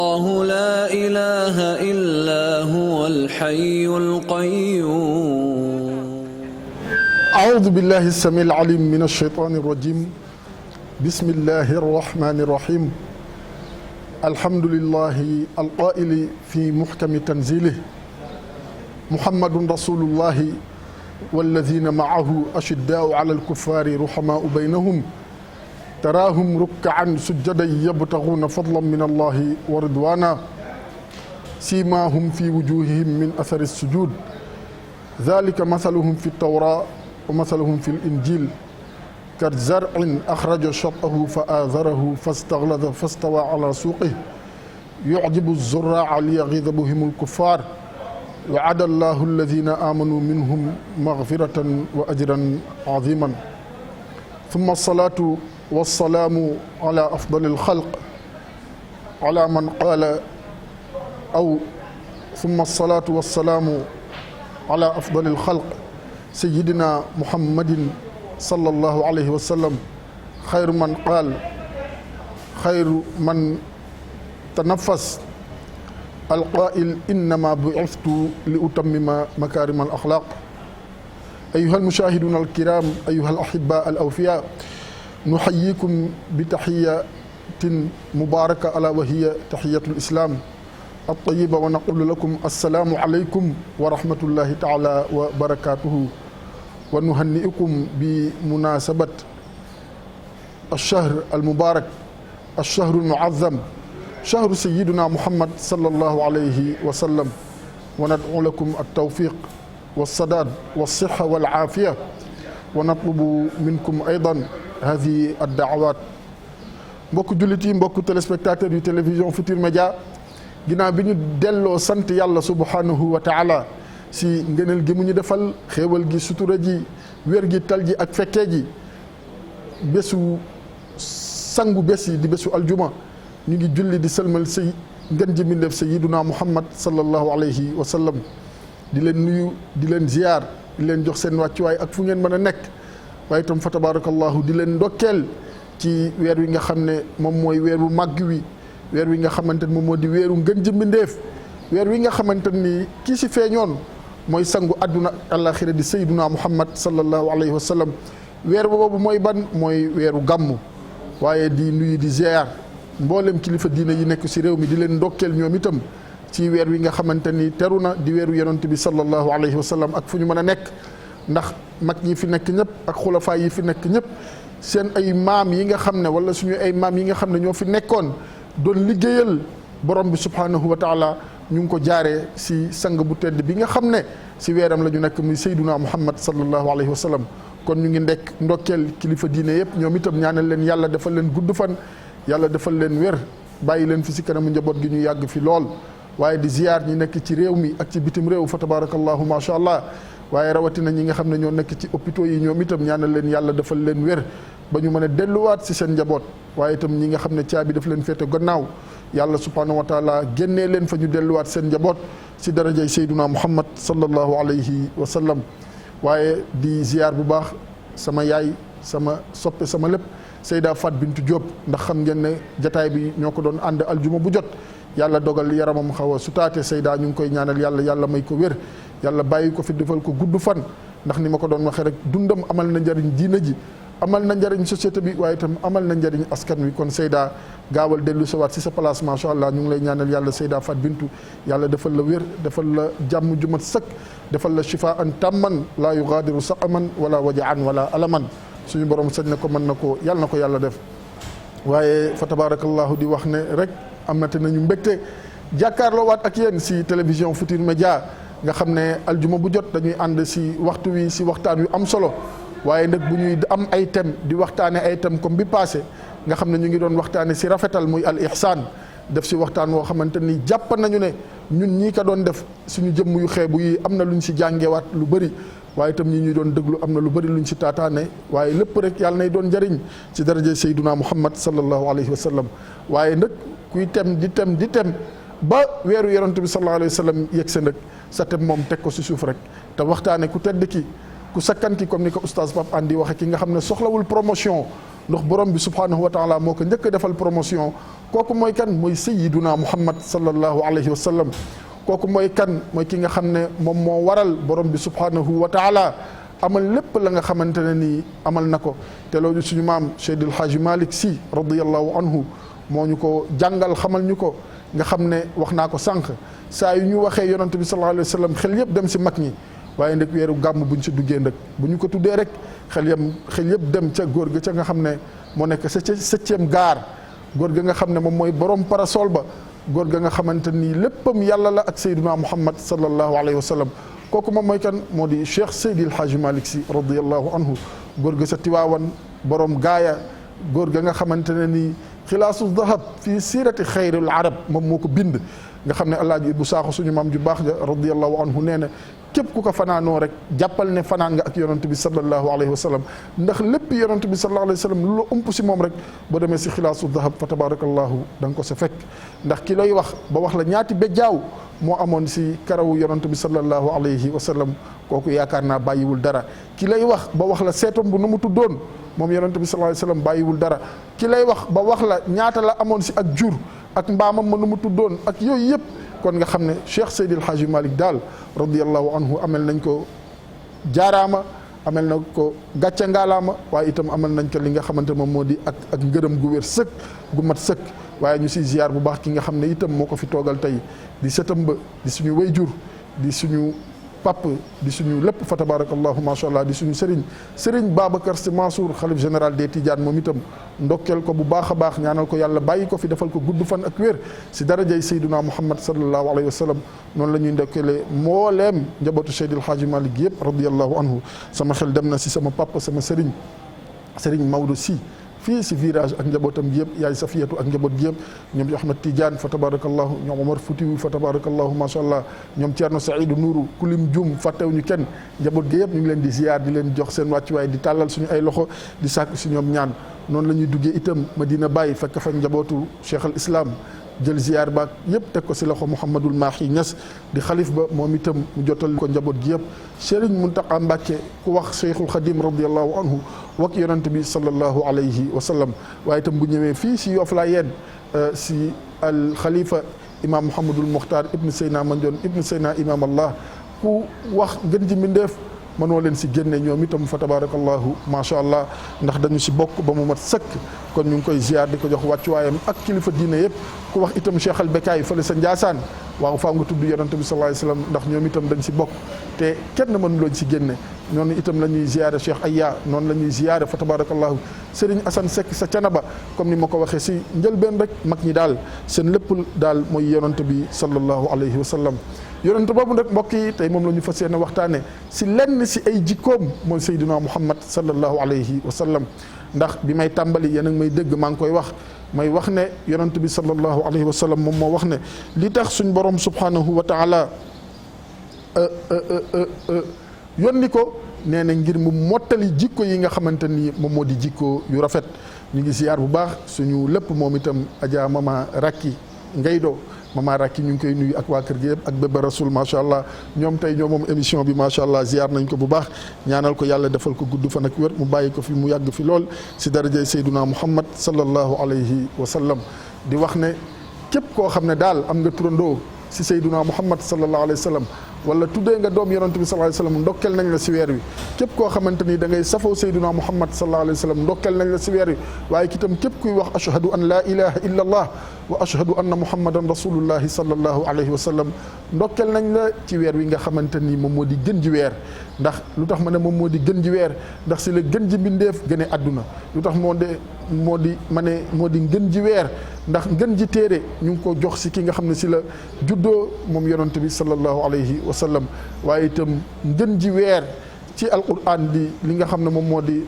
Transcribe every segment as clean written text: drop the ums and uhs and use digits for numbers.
الله لا إله إلا هو الحي القيوم. أعوذ بالله السميع العليم من الشيطان الرجيم. بسم الله الرحمن الرحيم. الحمد لله القائل في محكم تنزيله محمد رسول الله والذين معه أشداء على الكفار رحماء بينهم تراهم ركعا سجدا يبتغون فضلا من الله ورضوانا سيماهم في وجوههم من أثر السجود ذلك مثلهم في التوراة ومثلهم في الإنجيل كزرع أخرج شطأه فآزره فاستغلظ فاستوى على سوقه يعجب الزراع ليغيظ بهم الكفار وعد الله الذين آمنوا منهم مغفرة وأجرا عظيما ثم الصلاة والسلام على أفضل الخلق على من قال أو ثم الصلاة والسلام على أفضل الخلق سيدنا محمد صلى الله عليه وسلم خير من قال خير من تنفس القائل إنما بعثت لأتمم مكارم الأخلاق. أيها المشاهدون الكرام أيها الأحباء الأوفياء نحييكم بتحية مباركة ألا وهي تحية الإسلام الطيبة ونقول لكم السلام عليكم ورحمة الله تعالى وبركاته ونهنئكم بمناسبة الشهر المبارك الشهر المعظم شهر سيدنا محمد صلى الله عليه وسلم وندعو لكم التوفيق والسداد والصحة والعافية ونطلب منكم أيضا هذه الدعوات. mbokk jullit yi mbokk téléspectateurs yu télévision Futurs Médias ginnaaw bi ñu delloo sant yàlla subhanahu wa taala si ngëneel gi mu ñu defal xéewal gi sutura ji wér gi tal ji ak fekkee ji bésu sangu bés yi di bésu aljuma ñu ngi julli di sëlmal say ngën ji mbindéef sayyiduna Muhammad sallallahu alayhi wa sallam di leen nuyu di leen ziyaar di leen jox seen wàccuwaay ak fu ngeen mën a nekk waaye itam fa tabarakallahu di leen ndokkeel ci weer wi nga xam ne moom mooy weeru màgg wi weer wi nga xamante ni moom moo di weeru ngën ji mbindéef weer wi nga xamante ni kii si feeñoon mooy sangu àdduna àllaaxira di sayyiduna Muhammad sallallahu alayhi wa sallam weer boobu mooy ban mooy weeru gàmmu waaye di nuyu di ziyaar mboolem kilifa diine yi nekk si réew mi di leen ndokkeel ñoom itam ci weer wi nga xamante ni teru na di weeru yonent bi sallallahu alayhi wa sallam ak fu ñu mën a nekk ndax mag ñi fi nekk ñëpp ak xulafaa yi fi nekk ñëpp seen ay maam yi nga xam ne wala suñu ay maam yi nga xam ne ñoo fi nekkoon doon liggéeyal borom bi subhanahu wa taala ñu ngi ko jaaree si sang bu tedd bi nga xam ne si weeram la ñu nekk muy sayduna muhammad sallallahu alayhi wa sallam kon ñu ngi ndokkeel kilifa diine yëpp ñoom itam ñaanal leen yàlla defal leen gudd fan yàlla defal leen wér bàyyi leen fi si kanamu njaboot gi ñu yàgg fi lool waaye di ziyaar ñi nekk ci réew mi ak ci bitim réew fa tabarakallahu ma sha allah waaye rawatina ñi nga xam ne ñoo nekk ci hôpitaux yi ñoom itam ñaanal leen yàlla defal leen wér ba ñu mën a delluwaat si seen njaboot waaye itam ñi nga xam ne caabi daf leen féete gannaaw yàlla subhanahu wa taala génnee leen fa ñu delluwaat seen njaboot si darajay sayduna muhammad sallallahu alayhi wa sallam waaye di ziyaar bu baax sama yaay sama soppe sama lépp Seyda Fat Bintu Diop ndax xam ngeen ne jataay bi ñoo ko doon ànd aljuma bu jot yàlla dogal yaramam xaw a sutaate Seyda ñu ngi koy ñaanal yàlla may ko wér yàlla bàyyi ko fi defal ko gudd fan ndax ni ma ko doon waxee rek dundam amal na njariñ diina ji amal na njariñ société bi waaye itam amal na njariñ askan wi kon Seyda gaawal dellu sawaat si sa place macha allah ñu ngi lay ñaanal yàlla Seyda Fat Bintu yàlla defal la wér defal la jàmm ju mat sëkk defal la shifaan tamman laa yugaadiru saqaman wala wajaan wala alaman suñu borom sañ na ko mën na ko yàlla def waaye fa tabarakallahu di wax ne rek amate nañu mbégte jàkkaarloo waat ak yéen si télévision Futurs Médias nga xam ne aljuma bu jot dañuy ànd si waxtu wi si waxtaan yu am solo waaye nag bu ñuy am ay thème di waxtaane ay thème comme bi passé nga xam ne ñu ngi doon waxtaane si rafetal muy al ihsaan def si waxtaan woo xamante ni jàpp nañu ne ñun ñii ko doon def suñu jëmm yu xeebu yi am na lu ñu si jàngewaat lu bëri waaye itam ñi ñuy doon déglu am na lu bëri lu ñu si taataane waaye lépp rek yàlla nay doon njëriñ si daraje sayduna muhammad sallallahu alayhi wa sallam waaye nag kuy tem di tem ba weeru yonent bi sallallahu alayhi wa sallam yegg sa nag sa tem moom teg ko si suuf rek te waxtaane ku tedd ki ku sakkanti comme ni ko oustaz Pape Andi waxe ki nga xam ne soxlawul promotion ndax borom bi subhanahu wa taala moo ko njëkk a defal promotion kooku mooy kan mooy sayyiduna Muhammad sallallahu alayhi wa sallam kooku mooy kan mooy ki nga xam ne moom moo waral borom bi subhanahu wa taala amal lépp la nga xamante ne nii amal na ko te loolu suñu maam Seydil Hadji Malick Sy radiyallahu anhu moo ñu ko jàngal xamal ñu ko nga xam ne wax naa ko sànq saa yu ñu waxee yonante bi sallallahu alayhi wa sallam xel yëpp dem si mag ñi waaye nag weeru gàmm bu ñu si duggee nag bu ñu ko tuddee rek xel yëpp dem ca góor ga ca nga xam ne moo nekk sa septième gaar góor ga nga xam ne moom mooy borom parasol ba góor ga nga xamante nii léppam yàlla la ak sayduna muhammad sallallahu alayhi wa sallam kooku moom mooy kan moo di cheikh Seydil Hadji Malick Sy radiyallahu anhu góor ga sa tiwaawan borom gaaya góor ga nga xamante ne nii xilaasu dahab fii siirati xayril arab moom moo ko bind nga xam ne alaaji bu saaxo suñu maam ju baax ja radiyallahu anhu nee na képp ku ko fanaanoo rek jàppal ne fanaan nga ak yonent bi sallallahu alayhi wa sallam ndax lépp yonent bi sallallahu alayhi wa sallam lu la ëmp si moom rek boo demee si xilaasu dahab fa tabarakallahu da nga ko sa fekk ndax ki lay wax ba wax la ñaati bejjaaw moo amoon si karawu yonent bi sallallahu alayhi wa sallam kooku yaakaar naa bàyyiwul dara ki lay wax ba wax la seetom bu nu mu tuddoon moom yonent bi sallallahu alayhi wa sallam bàyyiwul dara ki lay wax ba wax la ñaata la amoon si ak jur ak mbaamam ma nu mu tuddoon ak yooyu yëpp kon nga xam ne Cheikh Seydil Hadji Malick daal radiyallahu anhu amel nañ ko jaaraama amel na ko gàcce ngaalaama waaye itam amal nañ ko li nga xamante moom moo di ak ngërëm gu wér sëkk gu mat sëkk waaye ñu si ziar bu baax ki nga xam ne itam moo ko fi toogal tey di sëtam ba di suñu wayjur di suñu pap di suñu lépp fa tabarakallahu macha allah di suñu sëriñ Babacar Sy Mansour xalif général des Tidianes moom itam ndokkeel ko bu baax a baax ñaanal ko yàlla bàyyi ko fi defal ko gudd fan ak wér si darajay sayduna muhammad sallallahu alayhi wa sallam noonu la ñuy ndokkeele mbooleem njabootu Seydil Hadji Malick yëpp radiyallahu anhu sama xel dem na si sama papa sama sëriñ Maodo Sy fii si virage ak njabootam gi yëpp yaay Safiyatu ak njaboot gi yëpp ñoom Ahmed Tidiane fa tabarakallahu ñoom Omar Foutiou fa tabarakallahu macha allah ñoom Thierno Saïdou Nourou kulim Dioum fàttewuñu kenn njaboot gi yëpp ñu ngi leen di ziar di leen jox seen wàccuwaay di tàllal suñu ay loxo di sàkk si ñoom ñaan noonu la ñuy duggee itam Madina Baye fekk fa njabootu Cheikh al Islam jël ziar baak yëpp teg ko si loxo Mouhamadul Mahi Niass di xalif ba moom itam mu jotal ko njaboot gi yëpp Serigne Mountakha Mbacké ku wax Cheikhul Khadim radiyallahu anhu wak yonent bi sallallahu alayhi wa sallam waaye itam bu ñëwee fii si Yoff Layeen si al xalifa imam Mouhamadul Mokhtar ibn Seyna Mandione ibn Seyna imam allah ku wax gën ji mbindeef mënoo leen si génne ñoom itam fa tabarakallahu macha allah ndax dañu si bokk ba mu mat sëkk kon ñu ngi koy ziar di ko jox wàccuwaayam ak kilifa diine yëpp ku wax itam Cheikh al Bekaay fële sa Njaasaan waaw faaw nga tudd yonante bi sallallahu alayhi wasallam ndax ñoom itam dañ si bokk te kenn mënu loon si génne noonu itam la ñuy ziare Cheikh Aya noonu la ñuy ziare fa tabarakallahu Serigne Assane Seck sa Canaba comme ni ma ko waxee si njëlbeen rek mag ñi daal seen lépp daal mooy yonante bi sallallahu alayhi wa sallam yonante boobu nag mbokk yi tey moom la ñu fas yéene waxtaane si lenn si ay jikkoom mooy Seydina Muhammad sallallahu alayhi wa sallam ndax bi may tàmbali yéen a ngi may dégg maa ngi koy wax may wax ne yonante bi sallallahu alayhi wa sallam moom moo wax ne li tax suñ borom subhanahu wa taala yónni ko nee na ngir mu mottali jikko yi nga xamante ni moom moo di jikko yu rafet ñu ngi ziar bu baax suñu lépp moom itam Adja Mama Rakki Ngaydo Mama Rakki ñu ngi koy nuyu ak waa kër gi yëpp ak bébé rasul macha allah ñoom tey ñoo moom émission bi macha allah ziar nañ ko bu baax ñaanal ko yàlla defal ko gudd fan ak wér mu bàyyi ko fi mu yàgg fi lool si darajay Seyduna Muhammad sallallahu alayhi wa sallam di wax ne képp koo xam ne daal am nga turandoo si Seyduna Muhammad sallallahu alayhi wa sallam wala tuddee nga doom yonent bi sallallahu alayhi wa sallam ndokkel nañ la si weer wi képp koo xamante ni da ngay safoo Seyduna Muhammad sallallahu alayhi wa sallam ndokkel nañ la si weer wi waaye kitam képp kuy wax ashhadu an laa ilaha illa allah wa ashhadu anna muhammadan rasulullahi sallallahu alayhi wa sallam ndokkel nañ la ci weer wi nga xamante ni moom moo di gën ji weer ndax lu tax ma ne moom moo di gën ji weer ndax si la gën ji mbindeef gëne àdduna lu tax moo di ngën ji weer ndax ngën ji téere ñu ngi ko jox si ki nga xam ne si la juddoo moom yonent bi sallallahu alayhi wa sallam waaye itam ngën ji weer ci alquran di li nga xam ne moom moo di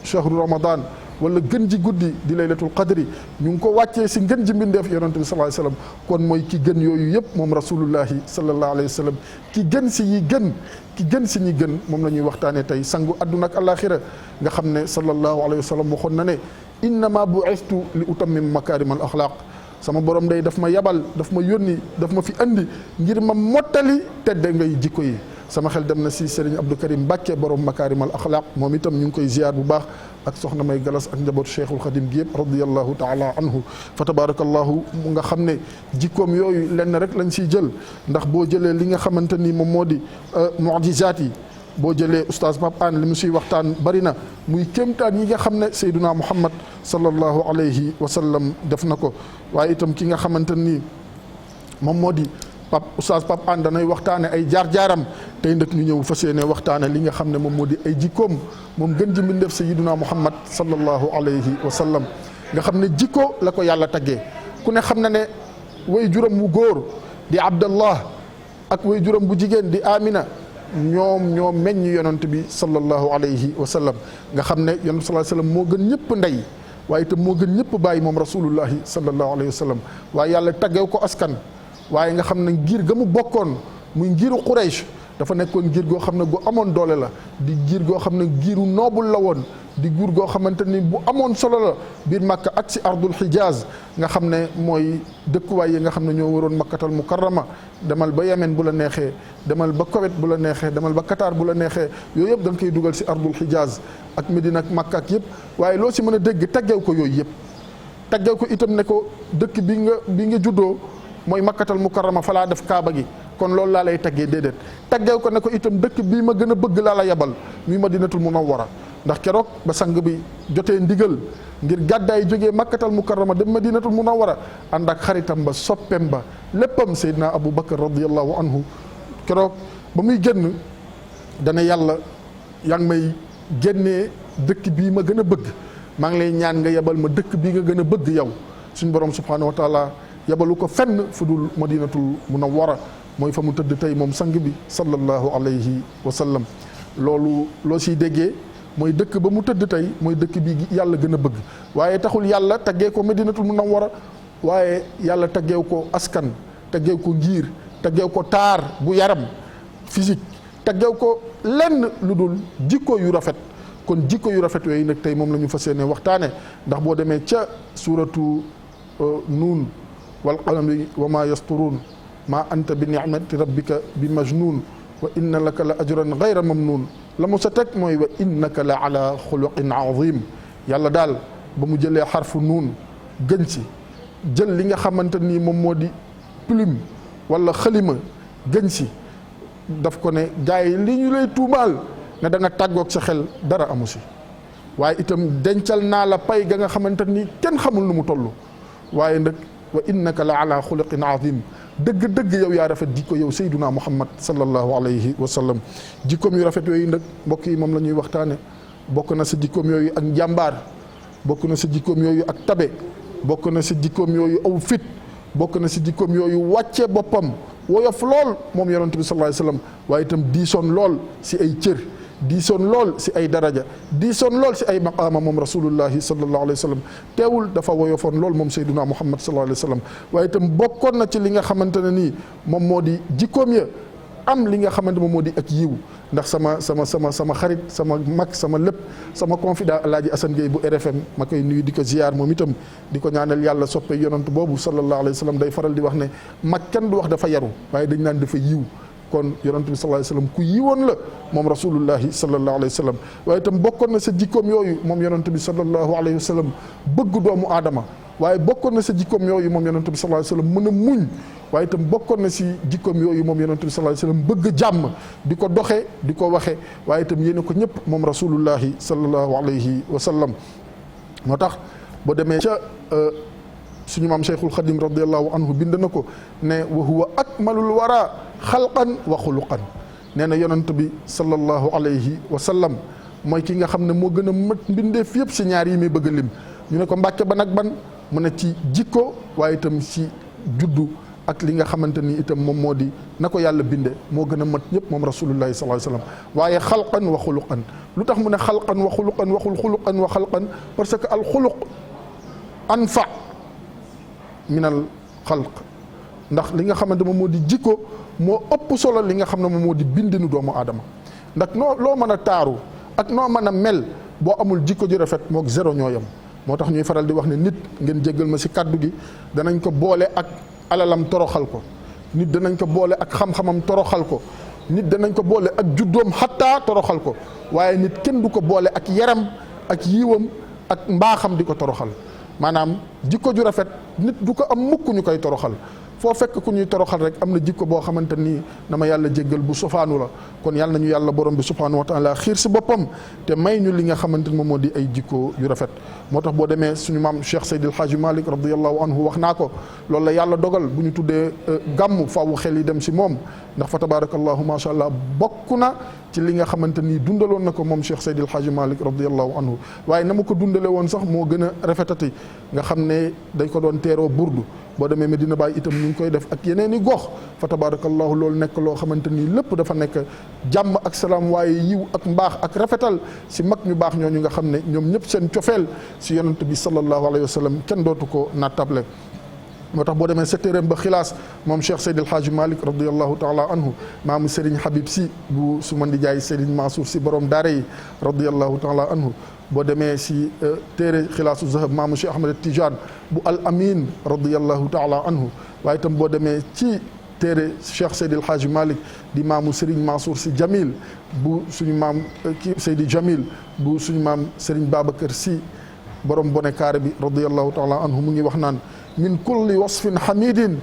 shahru ramadan wala gën ji guddi di laylatul qadri ñu ngi ko wàccee si ngën ji mbindeef yonent bi sallallahu alayhi wa sallam kon mooy ki gën yooyu yëpp moom rasulullahi sallallahu alayhi wa sallam ki gën si yi gën ki gën si ñi gën moom la ñuy waxtaanee tey sangu àdduna ak alaxira nga xam ne sallallahu alayhi wa sallam waxoon na ne innama bu'istu li utammim makarim al axlaq sama borom day daf ma yabal daf ma yónni daf ma fi andi ngir ma mottali tedde ngay jikko yi sama xel dem na si Serigne Abdou Karim Mbàkke borom makaarimal axlaaq moom itam ñu ngi koy ziar bu baax ak soxna May Galas ak njabootu Cheikhul Khadim gi yëpp radiyallahu taala anhu fa tabarakallahu mu nga xam ne jikkoom yooyu lenn rek lañ siy jël ndax boo jëlee li nga xamante ni moom moo di mu'jizaat yi boo jëlee oustaz Pape Hann li mu siy waxtaan bari na muy kéemtaan yi nga xam ne Seyduna Muhammad sallallahu alayhi wa sallam def na ko waaye itam ki nga xamante ni moom moo di oustaz Pape Hann danay waxtaane ay jaar-jaaram tey nag ñu ñëw fas yéene waxtaane li nga xam ne moom moo di ay jikkoom moom gën ji mbindeef Seyduna Muhammad sallallahu alayhi wa sallam nga xam ne jikko la ko yàlla taggee ku ne xam na ne way juram wu góor di Abdallah ak way juram bu jigéen di Amina ñoo meññ yonent bi sallallahu alayhi wa sallam nga xam ne yonent sallallahu alayhi wa sallam moo gën ñëpp ndey waaye itam moo gën ñëpp bàyyi moom rasulullahi sallallahu alayhi wa sallam waaye yàlla taggew ko askan waaye nga xam ne ngir ga mu bokkoon muy ngiru Quraysh dafa nekkoon ngir goo xam ne gu amoon doole la di ngir goo xam ne ngiru noobul la woon di guur goo xamante ni bu amoon solo la biir Makka ak si ardul Hijaz nga xam ne mooy dëkkuwaay yi nga xam ne ñoo waroon Makkatal Mukarrama demal ba Yemen bu la neexee demal ba Koweït bu la neexee demal ba Qatar bu la neexee yooyu yëpp da nga koy dugal si ardul Hijaz ak Medina ak Makka ak yëpp waaye loo si mën a dégg taggew ko yooyu yëpp taggew ko itam ne ko dëkk bi nga juddoo mooy Makkatal Mukarrama fa laa def Kaaba gi kon loolu laa lay taggee déedéet taggew ko ne ko itam dëkk bii ma gën a bëgg laa la yebal muy Madinatul Munawwara ndax keroog ba sang bi jotee ndigal ngir gàddaay jógee Makkatal Mukarrama dem Madinatul Munawwara ànd ak xaritam ba soppem ba léppam Seydina Abu Bakar radiyallahu anhu keroog ba muy génn dana yàlla yaa ngi may génnee dëkk bii ma gën a bëgg maa ngi lay ñaan nga yebal ma dëkk bii nga gën a bëgg yow suñ borom subhanahu wa taala yebalu ko fenn fu dul Madinatul Munawwara mooy fa mu tëdd tey moom sang bi sallallahu alayhi wa sallam loolu loo siy déggee mooy dëkk ba mu tëdd tey mooy dëkk bi yàlla gën a bëgg waaye taxul yàlla taggee ko Madinatul Munawwara waaye yàlla taggeew ko askan taggeew ko ngir taggeew ko taar bu yaram physique taggeew ko lenn lu dul jikko yu rafet kon jikko yu rafet yooyu nag tey moom la ñu fas yéene waxtaane ndax boo demee ca suuratu nuun wal qalami wa maa yasturuun maa anta bi ni'mati rabbika bi majnuun wa inna laka la ajran gayra mamnuun la mu sa teg mooy wa innaka la ala xuluqin azim yàlla daal ba mu jëlee xarfu nuun gën si jël li nga xamante ni moom moo di plume wala xalima gën si daf ko ne gars yi li ñu lay tuumaal ne da nga tàggoog sa xel dara amu si waaye itam dencal naa la pay ga nga xamante ni kenn xamul nu mu toll waaye nag wa innaka la ala xuluqin azim dëgg-dëgg yow yaa rafet jikko yow sayduna muhammad sallallahu alayhi wa sallam jikkoom yu rafet yooyu nag mbokk yi moom la ñuy waxtaane bokk na sa jikkoom yooyu ak njàmbaar bokk na sa jikkoom yooyu ak tabe bokk na sa jikkoom yooyu aw fit bokk na sa jikkoom yooyu wàcce boppam woyof lool moom yonent bi sallallahu alayhi wa sallam waaye itam diisoon lool si ay cër diisoon lool si ay daraja diisoon lool si ay maqaama moom rasulullahi sallallahu alayhi wa sallam teewul dafa woyofoon lool moom sayduna muhammad sallallahu alayhi wa sallam waaye itam bokkoon na ci li nga xamante ne nii moom moo di jikkoom ya am li nga xamante moom moo di ak yiw ndax sama xarit sama mag sama lépp sama confident alaaji Assane Gueye bu RFM ma koy nuyu di ko ziyaar moom itam di ko ñaanal yàlla soppe yonant boobu sallallahu alayhi wa sallam day faral di wax ne mag kenn du wax dafa yaru waaye dañ naan dafa yiw kon yonent bi sallallahu alayhi wa sallam ku yiwoon la moom rasulullahi sallallahu alayhi wa sallam waaye itam bokkoon na sa jikkoom yooyu moom yonent bi sallallahu alayhi wa sallam bëgg doomu aadama waaye bokkoon na sa jikkoom yooyu moom yonent bi sallallahu alayhi wa sallam mën a muñ waaye itam bokkoon na si jikkoom yooyu moom yonent bi sallallahu alayhi wa sallam bëgg jàmm di ko doxe di ko waxe waaye itam yéene ko ñëpp moom rasulullahi sallallahu alayhi wa sallam moo tax boo demee ca suñu maam Cheikhul Khadim radiallahu anhu bind na ko ne wa huwa akmalul wara xalqan wa xuluqan nee na yonent bi sallallahu alayhi wa sallam mooy ki nga xam ne moo gën a mat mbindeef yëpp si ñaar yi muy bëgg a lim ñu ne ko mbàkke ban ak ban mu ne ci jikko waaye itam si juddu ak li nga xamante ni itam moom moo di na ko yàlla binde moo gën a mat ñëpp moom rasulullahi sallallahu alayhi wa sallam waaye xalqan wa xuluqan lu tax mu ne xalqan wa xuluqan waxul xuluqan wa xalqan parce que al xuluq anfa minal xalq ndax li nga xamante moom moo di jikko moo ëpp solo li nga xam ne moom moo di bindinu doomu aadama ndax loo mën a taaru ak noo mën a mel boo amul jikko ju rafet mook zéro ñoo yam moo tax ñuy faral di wax ne nit ngeen jéggal ma si kàddu gi danañ ko boole ak alalam toroxal ko nit danañ ko boole ak xam-xamam toroxal ko nit danañ ko boole ak juddoom xattaa toroxal ko waaye nit kenn du ko boole ak yaram ak yiiwam ak mbaaxam di ko toroxal maanaam jikko ju rafet nit du ko am mukk ñu koy toroxal foo fekk ku ñuy toroxal rek am na jikko boo xamante nii na ma yàlla jéggal bu sofaanu la kon yàlla nañu yàlla borom bi subhanahu wa taala xiir si boppam te may ñu li nga xamante ni moom moo di ay jikko yu rafet moo tax boo demee suñu maam Cheikh Seydil Hadji Malick radiallahu anhu wax naa ko loolu la yàlla dogal bu ñu tuddee gàmm faawu xel yi dem si moom ndax fa tabarakallahu macha allah bokk na ci li nga xamante ni dundaloon na ko moom Cheikh Seydil Hadji Malick radiallahu anhu waaye na ma ko dundale woon sax moo gën a rafetati nga xam ne dañ ko doon teeroo burdu boo demee Medina Baye itam ñu ngi koy def ak yeneen i gox fa tabarakallahu loolu nekk loo xamante ni lépp dafa nekk jàmm ak salaam waaye yiw ak mbaax ak rafetal si mag ñu baax ñooñu nga xam ne ñoom ñëpp seen cofeel si yonent bi sallallahu alayhi wa sallam kenn dootu ko nattable moo tax boo demee sectéram ba xilaas moom Cheikh Seydil Hadji Malick radiallahu taala anhu maamu Serigne Habib si bu su man di jaay Serigne Mansour si borom daara yi radiallahu taala anhu boo demee si téere xilaasu zahab maamu Cheikh Ahmed Tidiane bu al amin radiallahu taala anhu waaye itam boo demee ci téere Cheikh Seydil Hadji Malick di maamu Serigne Mansour si Jamil bu suñu maam ki Seydi Jamil bu suñu maam Serigne Babacar si borom bone kaare bi radiallahu taala anhu mu ngi wax naan min kulli wasfin hamidin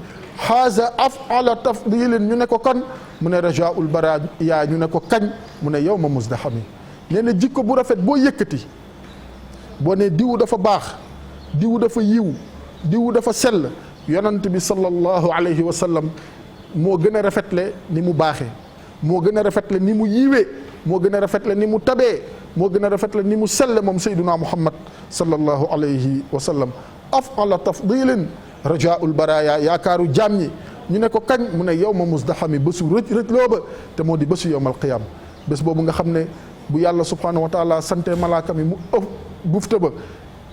xaaza afala tafdilin ñu ne ko kan mu ne rajaul bara yaa ñu ne ko kañ mu ne yow ma musdahami nee na jikko bu rafet boo yëkkati boo ne diwu dafa baax diwu dafa yiw diwu dafa sell yonent bi sallallahu alayhi wa sallam moo gën a rafetle ni mu baaxee moo gën a rafetle ni mu yiwee moo gën a rafetle ni mu tabee moo gën a rafetle ni mu selle moom sayduna muhammad sallallahu alayhi wa sallam afala tafdilin rajaul baraya yaakaaru jaam ñi ñu ne ko kañ mu ne yow ma musdahami bésu rëj loo ba te moo di bésu yowmal qiyam bés boobu nga xam ne bu yàlla subhanahu wa taala sante malaaka mi mu ëf bufta ba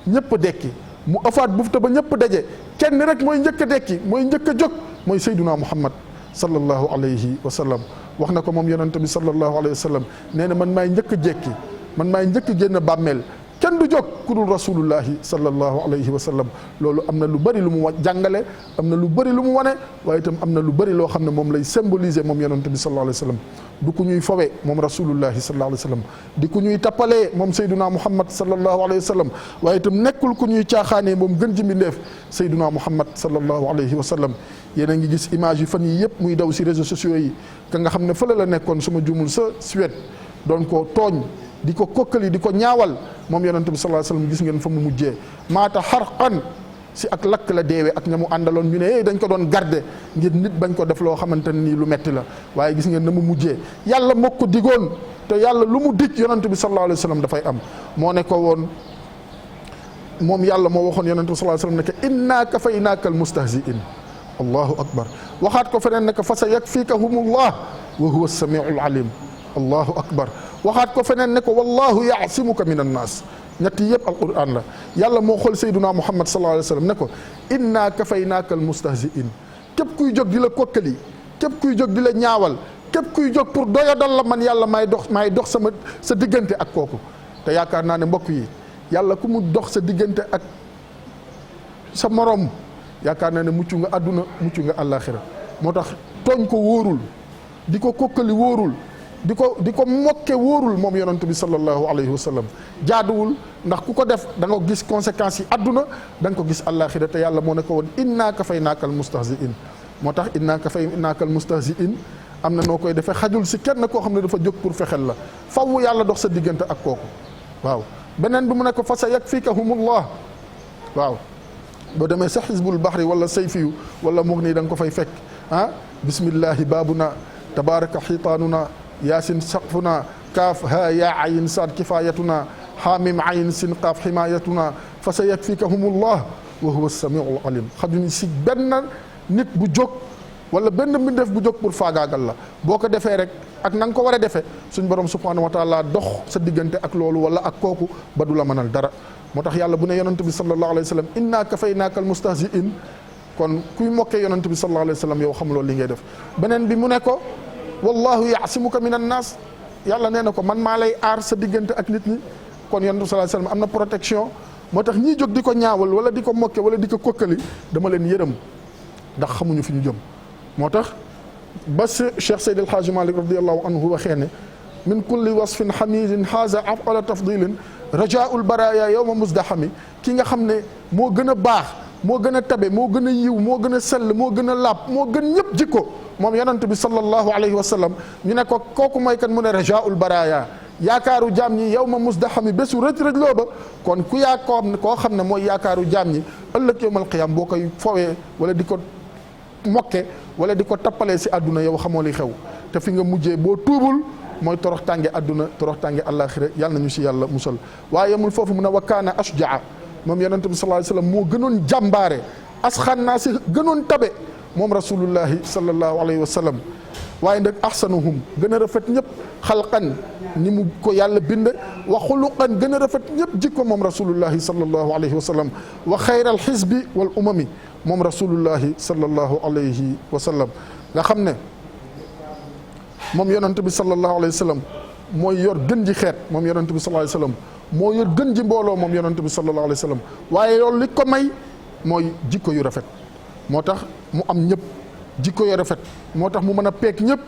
ñëpp dekki mu ëfaat bufta ba ñëpp daje kenn rek mooy njëkk a dekki mooy njëkk a jóg mooy sayduna muhammad sallallahu alayhi wa sallam wax na ko moom yonente bi sallallahu alayhi wa sallam nee na man maay njëkk a jekki man maay njëkk a génn bàmmeel kenn du jóg ku dul rasulullahi sallallahu alayhi wa sallam loolu am na lu bëri lu mu jàngale am na lu bëri lu mu wane waaye itam am na lu bëri loo xam ne moom lay symboliser moom yonente bi sallallahu alayhi wa sallam du ku ñuy fowe moom rasulullahi sallallahu alayhi wa sallam di ku ñuy tappalee moom sayduna muhammad sallallahu alayhi wa sallam waaye itam nekkul ku ñuy caaxaanee moom gën ji mbindeef sayduna muhammad sallallahu alayhi wa sallam yéen a ngi gis image yi fan yi yëpp muy daw si réseaux sociaux yi ka nga xam ne fële la nekkoon suma jumul sa Suède doon ko tooñ di ko kokkali di ko ñaawal moom yonent bi sallallahu alayhi wasallam gis ngeen fa mu mujjee maata xarqan si ak lakk la deewee ak ñamu àndaloon ñu ne dañ ko doon garder ngir nit bañ ko def loo xamante ne nii lu metti la waaye gis ngeen na mu mujjee yàlla moo ko digoon te yàlla lu mu dig yonent bi sallallahu alayhi wasallam dafay am moo ne ko woon moom yàlla moo waxoon yonent bi sallallahu alayhi wasallam ne que inna kafaynaaka al mustahzi'in allahu akbar waxaat ko feneen ne que fa sa yakfikahumullah wa huwa as-sami'ul alim allahu akbar waxaat ko feneen ne ko wallahu yaasimuka min annaas ñett yëpp alquran la yàlla moo xool sayduna muhammad sallallahu alayhi wa sallam ne ko inna kafaynaaka almustahzi'in képp kuy jóg di la kokkali képp kuy jóg di la ñaawal képp kuy jóg pour doyadal la man yàlla maay dox sa diggante ak kooku te yaakaar naa ne mbokk yi yàlla ku mu dox sa diggante ak sa morom yaakaar naa ne mucc nga àdduna mucc nga àllaaxira moo tax tooñ ko wóorul di ko kokkali wóorul di ko mokke wóorul moom yonent bi sallallahu alayhi wa sallam jaaduwul ndax ku ko def da nga gis conséquences yi àdduna da nga ko gis àllaaxira te yàlla moo ne ko woon inna kafaynaaka al mustahzi'in moo tax inna kafaynaaka al mustahzi'in am na noo koy defee xajul si kenn koo xam ne dafa jóg pour fexel la faww yàlla dox sa diggante ak kooku waaw beneen bi mu ne ko fa sa yakfikahumullah waaw boo demee sa xisbul bahri wala sayfiyu wala mughni da nga ko fay fekk bismillahi baabuna tabaraka xiitaanuna yaasin saqfuna kaaf ha yaa ayin saad kifayatuna xaamim ayin sin qaaf ximayatuna fa sa yakfikahumullah wa huwa as-sami'ul alim xajuñu si benn nit bu jóg wala benn mbindeef bu jóg pour faagaagal la boo ko defee rek ak na nga ko war a defee suñ borom subhanahu wa taala dox sa diggante ak loolu wala ak kooku ba du la mënal dara moo tax yàlla bu ne yonent bi sallallahu alayhi wa sallam inna kafaynaaka al-mustahzi'in kon kuy mokkee yonent bi sallallahu alayhi wa sallam yow xamuloo li ngay def beneen bi mu ne ko wallahu yaasimuka min annaas yàlla nee na ko man maa lay aar sa diggante ak nit ñi kon yonent bi sallallahu alayhi wa sallam am na protection moo tax ñiy jóg di ko ñaawal wala di ko mokke wala di ko kokkali dama leen yërëm ndax xamuñu fi ñu jëm moo tax ba Cheikh Seydi El Hadji Malick radiyallahu anhu waxee ne min kulli wasfin hamidin haza afala tafdilin rajaul baraya yowma musdahami ki nga xam ne moo gën a baax moo gën a tabe moo gën a yiw moo gën a sell moo gën a laab moo gën ñëpp jikko moom yonent bi sallallahu alayhi wa sallam ñu ne ko kooku mooy kan mu ne rajaul baraya yaakaaru jaam ñi yow ma musdaxami bésu rëj-rëj loo ba kon ku koo xam ne mooy yaakaaru jaam ñi ëllëg yowmal qiyaam boo koy fowee wala di ko mokke wala di ko tappalee si àdduna yow xamoo li xew te fi nga mujjee boo tuubul mooy torox tànge àdduna torox tànge àllaaxira yàlla nañu si yàlla musal waaye yemul foofu mu ne wa kaana ashjaa moom yonent bi sallallahu alayhi wa sallam moo gënoon jàmbaare asxan naa si gënoon tabe moom rasulullahi sallallahu alayhi wa sallam waaye nag ahsanuhum gën a rafet ñëpp xalqan ni mu ko yàlla bind wa xuluqan gën a rafet ñëpp jikko moom rasulullahi sallallahu alayhi wa sallam wa xayral xisbi wal umami moom rasulullahi sallallahu alayhi wa sallam nga xam ne moom yonent bi sallallahu alayhi wa sallam mooy yor gën ji xeet moom yonent bi sallallahu alayhi wa sallam moo yor gën ji mbooloo moom yonent bi sallallahu alayhi wa sallam waaye loolu li ko may mooy jikko yu rafet moo tax mu am ñëpp jikko yu rafet moo tax mu mën a peek ñëpp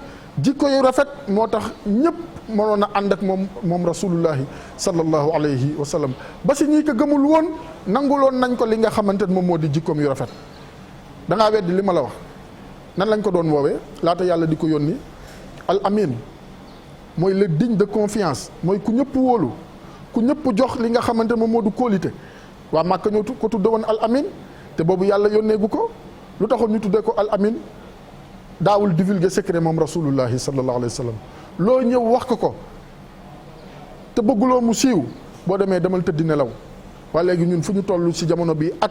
jikko yu rafet moo tax ñëpp mënoon a ànd ak moom rasulullahi sallallahu alayhi wa sallam ba si ñii ko gëmul woon nanguloon nañ ko li nga xamante ne moom moo di jikkoom yu rafet da ngaa weddi li ma la wax nan lañ ko doon woowee laata yàlla di ko yónni al amin mooy le digne de confiance mooy ku ñëpp wóolu ku ñëpp jox li nga xamante ne moom moo du kóolite waa Màkka ñoo ko tudde woon al amin te boobu yàlla yónneegu ko lu taxoon ñu tuddee ko al amin daawul divulguer secret moom rasulullahi sallallahu alayhi wa sallam loo ñëw wax ko te bëgguloo mu siiw boo demee demal tëddi nelaw waaye léegi ñun fu ñu toll ci jamono bi ak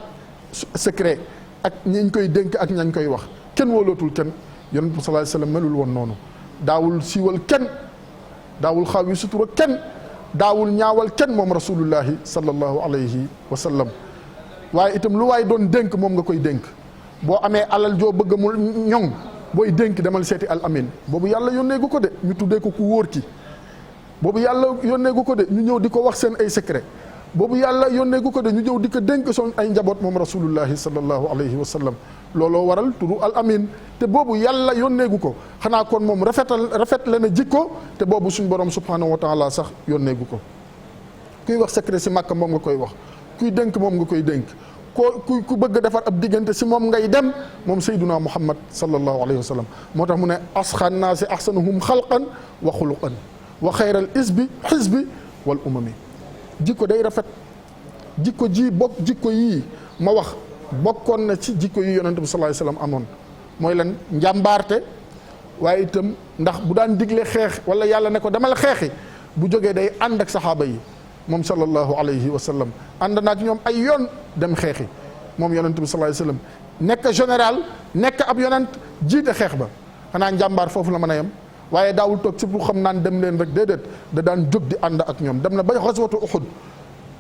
secret ak ñiñ koy dénk ak ñañ koy wax kenn wóolootul kenn yonent bi sallallahu alayhi wa sallam melul woon noonu daawul siiwal kenn daawul xaw yi sutura kenn daawul ñaawal kenn moom rasulullahi sallallahu alayhi wa sallam waaye itam lu waay doon dénk moom nga koy dénk boo amee alal joo bëgg mu ñoŋ booy dénk demal seeti al amin boobu yàlla yónneegu ko de ñu tuddee ko ku wóor ki boobu yàlla yónneegu ko de ñu ñëw di ko wax seen ay secret boobu yàlla yónneegu ko de ñu ñëw di ko dénk son ay njaboot moom rasulullahi sallallahu alayhi wa sallam looloo waral turu al amin te boobu yàlla yónneegu ko xanaa kon moom rafet la na jikko te boobu suñ borom subhanahu wa taala sax yónneegu ko kuy wax secret si Màkka moom nga koy wax kuy dénk moom nga koy dénk ku bëgg a defar ab diggante si moom ngay dem moom sayduna muhammad sallallahu alayhi wa sallam moo tax mu ne asxan naasi ahsanuhum xalqan wa xuluqan wa xayral xisbi wal umami jikko day rafet jikko jikko yii ma wax bokkoon na ci jikko yi yonent bi sallallahu alayhi wa sallam amoon mooy lan njàmbaarte waaye itam ndax bu daan digle xeex wala yàlla ne ko demal xeexi bu jógee day ànd ak saxaaba yi moom sallallahu alayhi wa sallam ànd na ak ñoom ay yoon dem xeexi moom yonent bi sallallahu alayhi wa sallam nekk général nekk ab yonent jiite xeex ba xanaa njàmbaar foofu la mën a yem waaye daawul toog ci bu xam naan dem leen rek déedéet da daan jóg di ànd ak ñoom dem na ba xaswatu Uhud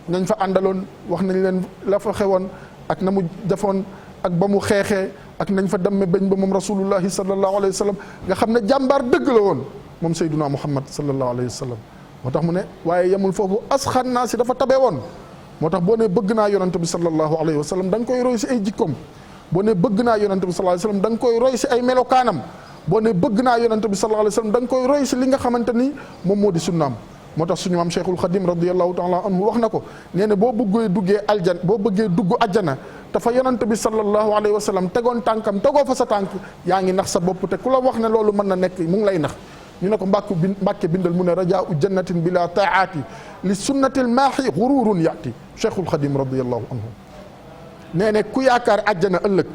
nañ fa àndaloon wax nañ leen la fa xewoon ak na mu defoon ak ba mu xeexee ak nañ fa demme bañ ba moom rasulullahi sallallahu alayhi wa sallam nga xam ne jàmbaar dëgg la woon moom sayduna muhammad sallallahu alayhi wa sallam moo tax mu ne waaye yemul foofu asxan naa si dafa tabe woon moo tax boo ne bëgg naa yonante bi sallallahu alayhi wa sallam da nga koy roy si ay jikkoom boo ne bëgg naa yonante bi sallallahu alayhi wa sallam da nga koy roy si ay melokaanam boo ne bëgg naa yonante bi sallallahu alayhi wa sallam da nga koy roy si li nga xamante ni moom moo di sunnaam moo tax suñu maam Cheikhul Khadim radiyallahu taala anhu wax na ko nee na boo bëggee dugg ajjana te fa yonante bi sallallahu alayhi wa sallam tegoon tànkam tegoo fa sa tànk yaa ngi nax sa bopp te ku la wax ne loolu mën na nekk mu ngi lay nax ñu ne ko mbàkke bindal mu ne rajaa u jannatin bila taati li sunnatil maahi gururun yaati Cheikhul Khadim radiyallahu anhu nee ne ku yaakaar ajjana ëllëg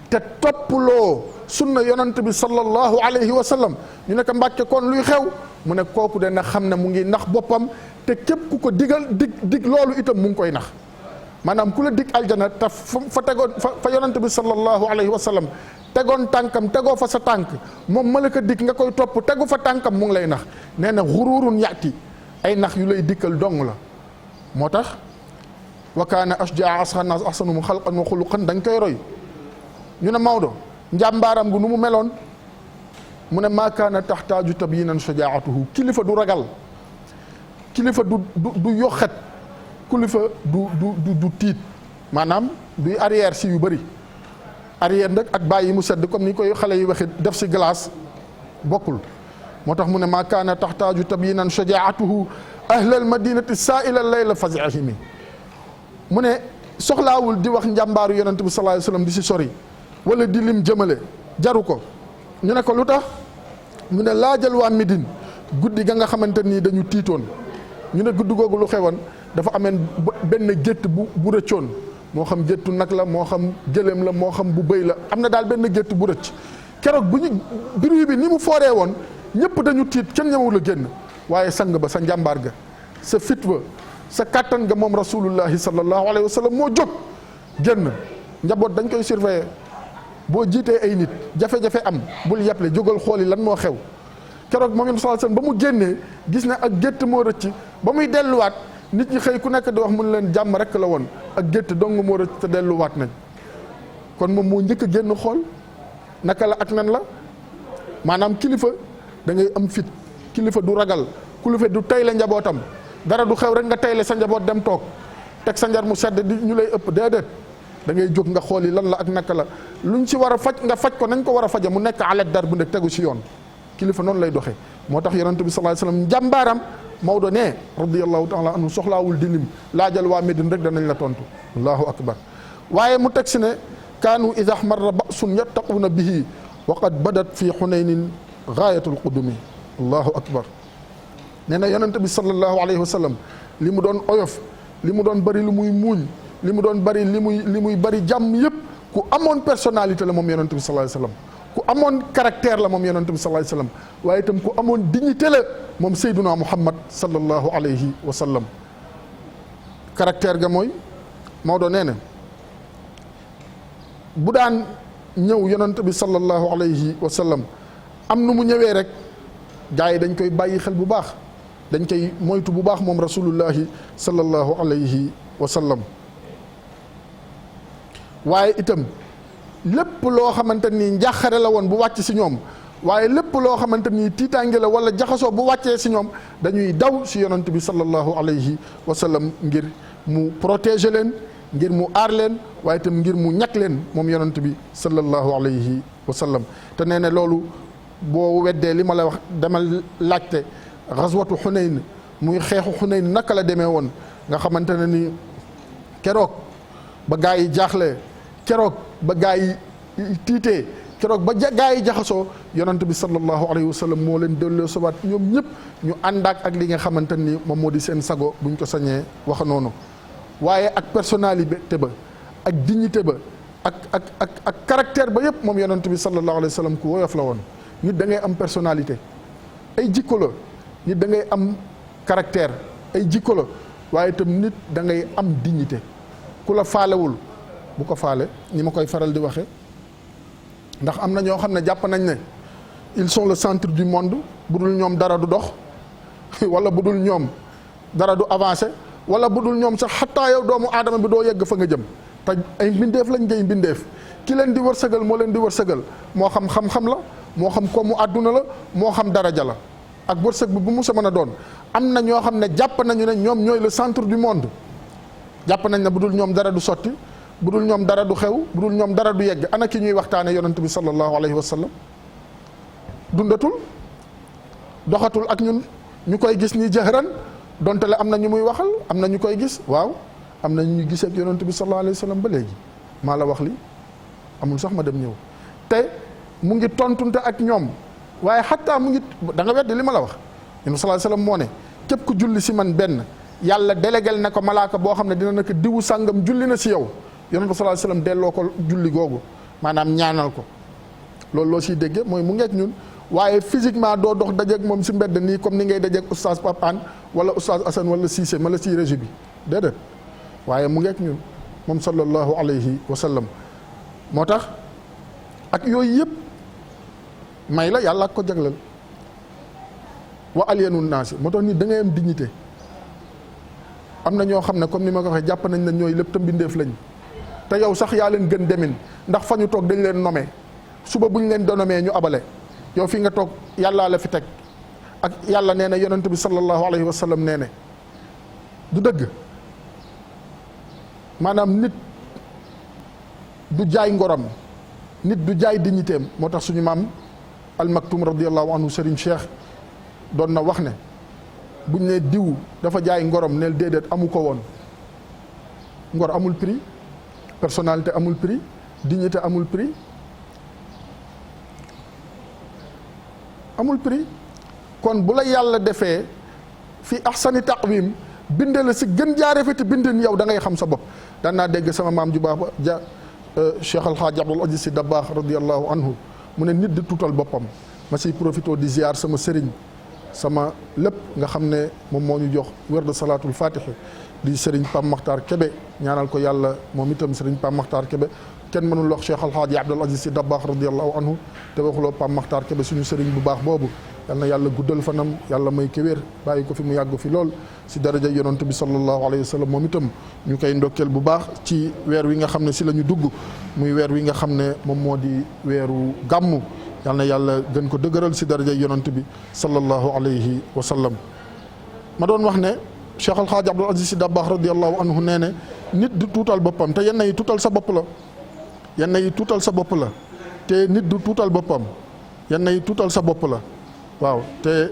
te topploo sunna yonante bi sallallahu alayhi wa sallam ñu ne ko mbàkke kon luy xew mu ne kooku dana xam ne mu ngi nax boppam te képp ku ko dig loolu itam mu ngi koy nax maanaam ku la dig aljana te fa tegoon fa yonante bi sallallahu alayhi wa sallam tegoon tànkam tegoo fa sa tànk moom ma la ko dig nga koy topp tegu fa tànkam mu ngi lay nax nee na xururun yaati ay nax yu lay dikkal dong la moo tax wa kaana ashjaa asxannaas ahsanuhum xalqan wa xuluqan dañ koy roy ñu ne Maodo njàmbaaram gu nu mu meloon mu ne maa kaana taxtaaju tabyinan shajaatuhu kilifa du ragal kilifa du yoxet kilifa du tiit maanaam duy arrière si yu bëri arrière nag ak bàyyi mu sedd comme ni koy xale yi waxee def si glace bokkul. moo tax mu ne maa kaana taxtaaju tabyinan shajaatuhu ahlal madinati saa'ila layla fazihimi mu ne soxlaawul di wax njàmbaaru yonent bi sallallahu alayhi wasallam di si sori wala di lim jëmale jaru ko. ñu ne ko lu tax mu ne laajal waa Médine guddi ga nga xamante nii dañu tiitoon ñu ne guddi googu lu xewoon dafa ameen benn gétt bu rëccoon moo xam géttu nag la moo xam gëléem la moo xam bu bëy la am na daal benn gétt bu rëcc keroog bu ñu bruit bi ni mu fooree woon ñëpp dañu tiit kenn ñemewul a génn waaye sang ba sa njàmbaar ga sa fit ba sa kàttan ga moom rasulullahi sallallahu alayhi wa sallam moo jóg génn. njaboot dañ koy surveiller boo jiitee ay nit jafe-jafe am bul yàppale jógal xooli lan moo xew keroog moom sallallahu alayhi wa sallam ba mu génnee gis ne ak gétt moo rëcc ba muy delluwaat nit ñi xëy ku nekk di wax mun leen jàmm rek la woon ak gétt dong moo rëcc te delluwaat nañ kon moom moo njëkk a génn xool naka la ak nan la maanaam kilifa da ngay am fit kilifa du ragal kilifa du tayle njabootam dara du xew rek nga tayle sa njaboot dem toog teg sa njar mu sedd di ñu lay ëpp déedéet da ngay jóg nga xool yi lan la ak naka la luñ ci war a faj nga faj ko nañ ko war a faje mu nekk alet dar bu nekk tegu ci yoon kilifa noonu lay doxee moo tax yonent bi sallallahu alayhi wasallam njàmbaaram Maodo ne radiyallahu taala anhu soxlaawul di lim laajal waa Médine rek danañ la tontu allahu akbar waaye mu teg si ne kaanu ida marra ba'sun yattaquuna bihi wa qad badat fi xunaynin gaayatul qudumi allahu akbar nee na yonent bi sallallahu alayhi wa sallam li mu doon oyof li mu doon bëri lu muy muuñ li mu doon bëri li muy bëri jàmm yëpp ku amoon personnalité la moom yonent bi sallallahu alayhi wa sallam ku amoon caractère la moom yonent bi sallallahu alayhi wa sallam waaye itam ku amoon dignité la moom Seyduna Muhammad sallallahu alayhi wa sallam caractère ga mooy Maodo nee na bu daan ñëw yonent bi sallallahu alayhi wa sallam am nu mu ñëwee rek gars yi dañ koy bàyyi xel bu baax dañ koy moytu bu baax moom rasulullahi sallallahu alayhi wa sallam waaye itam lépp loo xamante ni njàqare la woon bu wàcc si ñoom waaye lépp loo xamante ni tiitaange la wala jaxasoo bu wàccee si ñoom dañuy daw si yonent bi sallallahu alayhi wa sallam ngir mu protéger leen ngir mu aar leen waaye itam ngir mu ñàkk leen moom yonent bi sallallahu alayhi wa sallam te nee na loolu boo weddee li ma la wax demal laajte xaswatu Xunayn muy xeexu Xunayn naka la demee woon nga xamante ne ni keroog ba gaa yi jaaxlee keroog ba gaa yi tiitee keroog ba gaa yi jaxasoo yonent bi sallallahu alayhi wa sallam moo leen delloo sobaat ñoom ñëpp ñu àndaak ak li nga xamante ni moom moo di seen sago buñ ko sañee wax noonu waaye ak personnalité ba ak dignité ba ak caractère ba yëpp moom yonent bi sallallahu alayhi wa sallam ku woyof la woon nit da ngay am personnalité ay jikko la nit da ngay am caractère ay jikko la waaye itam nit da ngay am dignité ku la faalewul bu ko faale ni ma koy faral di waxe ndax am na ñoo xam ne jàpp nañ ne ils sont le centre du monde bu dul ñoom dara du dox wala bu dul ñoom dara du avancé wala bu dul ñoom sax xattaa yow doomu aadama bi doo yegg fa nga jëm te ay mbindeef lañ ngay mbindeef ki leen di wërsëgal moo leen di wërsëgal moo xam xam-xam la moo xam koomu àdduna la moo xam daraja la ak wërsëg bi bu mu sa mën a doon am na ñoo xam ne jàpp nañu ne ñoom ñooy le centre du monde jàpp nañ ne bu dul ñoom dara du sotti bu dul ñoom dara du xew bu dul ñoom dara du yegg ana ki ñuy waxtaane yonent bi sallallahu alayhi wa sallam dundatul doxatul ak ñun ñu koy gis nii jahran donte le am na ñu muy waxal am na ñu koy gis waaw am na ñu gisee ak yonent bi sallallahu alayhi wa sallam ba léegi maa la wax li amul sax ma dem ñëw te mu ngi tontunte ak ñoom waaye xataa mu ngi da nga weddi li ma la wax yonent bi sallallahu alayhi wa sallam moo ne képp ku julli si man benn yàlla déléguel na ko malaaka boo xam ne dina naka diwu sàngam julli na si yow yonent bi sallallahu alayhi wasallam delloo ko julli googu maanaam ñaanal ko loolu loo siy dégge mooy mu ngeek ñun waaye physiquement doo dox dajeeg moom si mbedd nii comme ni ngay dajeeg oustaz Pape Hann wala oustaz Assane wala Cissé ma la siy régie bi déedéet waaye mu ngeek ñun moom sallallahu alayhi wa sallam moo tax ak yooyu yëpp may la yàlla ak ko jagleel wa alyanu naasi moo tax nit da ngay am dignité am na ñoo xam ne comme ni ma ko waxee jàpp nañ ne ñooy lépp tam mbindeef lañ te yow sax yaa leen gën demin ndax fa ñu toog dañ leen nomee suba bu ñu leen donomee ñu abale yow fi nga toog yàllaa la fi teg ak yàlla nee na yonent bi sallallahu alayhi wa sallam nee ne du dëgg maanaam nit du jaay ngoram nit du jaay dignitéem moo tax suñu maam almaktum radiallahu anhu Serigne Cheikh doon na wax ne buñ ne diw dafa jaay ngorom neel déedéet amu ko woon. ngor amul prix, personnalité amul prix, dignité amul prix, amul prix. kon bu la yàlla defee fi ahsani taqwim binde la si gën jaaree fi te bindin yow da ngay xam sa bopp. daan naa dégg sama maam ju baax ba ja Cheikh Alhaaj Abdul Aziz Si Dabaax radiallahu anhu mu ne nit di tuutal boppam. ma siy profité di ziar sama sëriñ sama lépp nga xam ne moom moo ñu jox wér de salaatul fatihi di sëriñ Pam Makhtar Kebe ñaanal ko yàlla moom itam sëriñ Pam Makhtar Kebe kenn mënul wax Cheikh Alhaji Abdul Aziz Si Dabaax radiallahu anhu te waxuloo Pam Makhtar Kebe suñu sëriñ bu baax boobu yal na yàlla guddal fanam yàlla may ko wér bàyyi ko fi mu yàgg fi lool si daraja yonent bi sallallahu alayhi wa sallam moom itam ñu koy ndokkeel bu baax ci weer wi nga xam ne si la ñu dugg muy weer wi nga xam ne moom moo di weeru gàmmu yal na yàlla gën ko dëgëral si daraja yonent bi sallallahu alayhi wa sallam. ma doon wax ne Cheikh Alhaji Abdul Aziz Si Dabaax radiallahu anhu nee ne nit du tuutal boppam te yenn yi tuutal sa bopp la yenn yi tuutal sa bopp la te nit du tuutal boppam yenn yi tuutal sa bopp la waaw te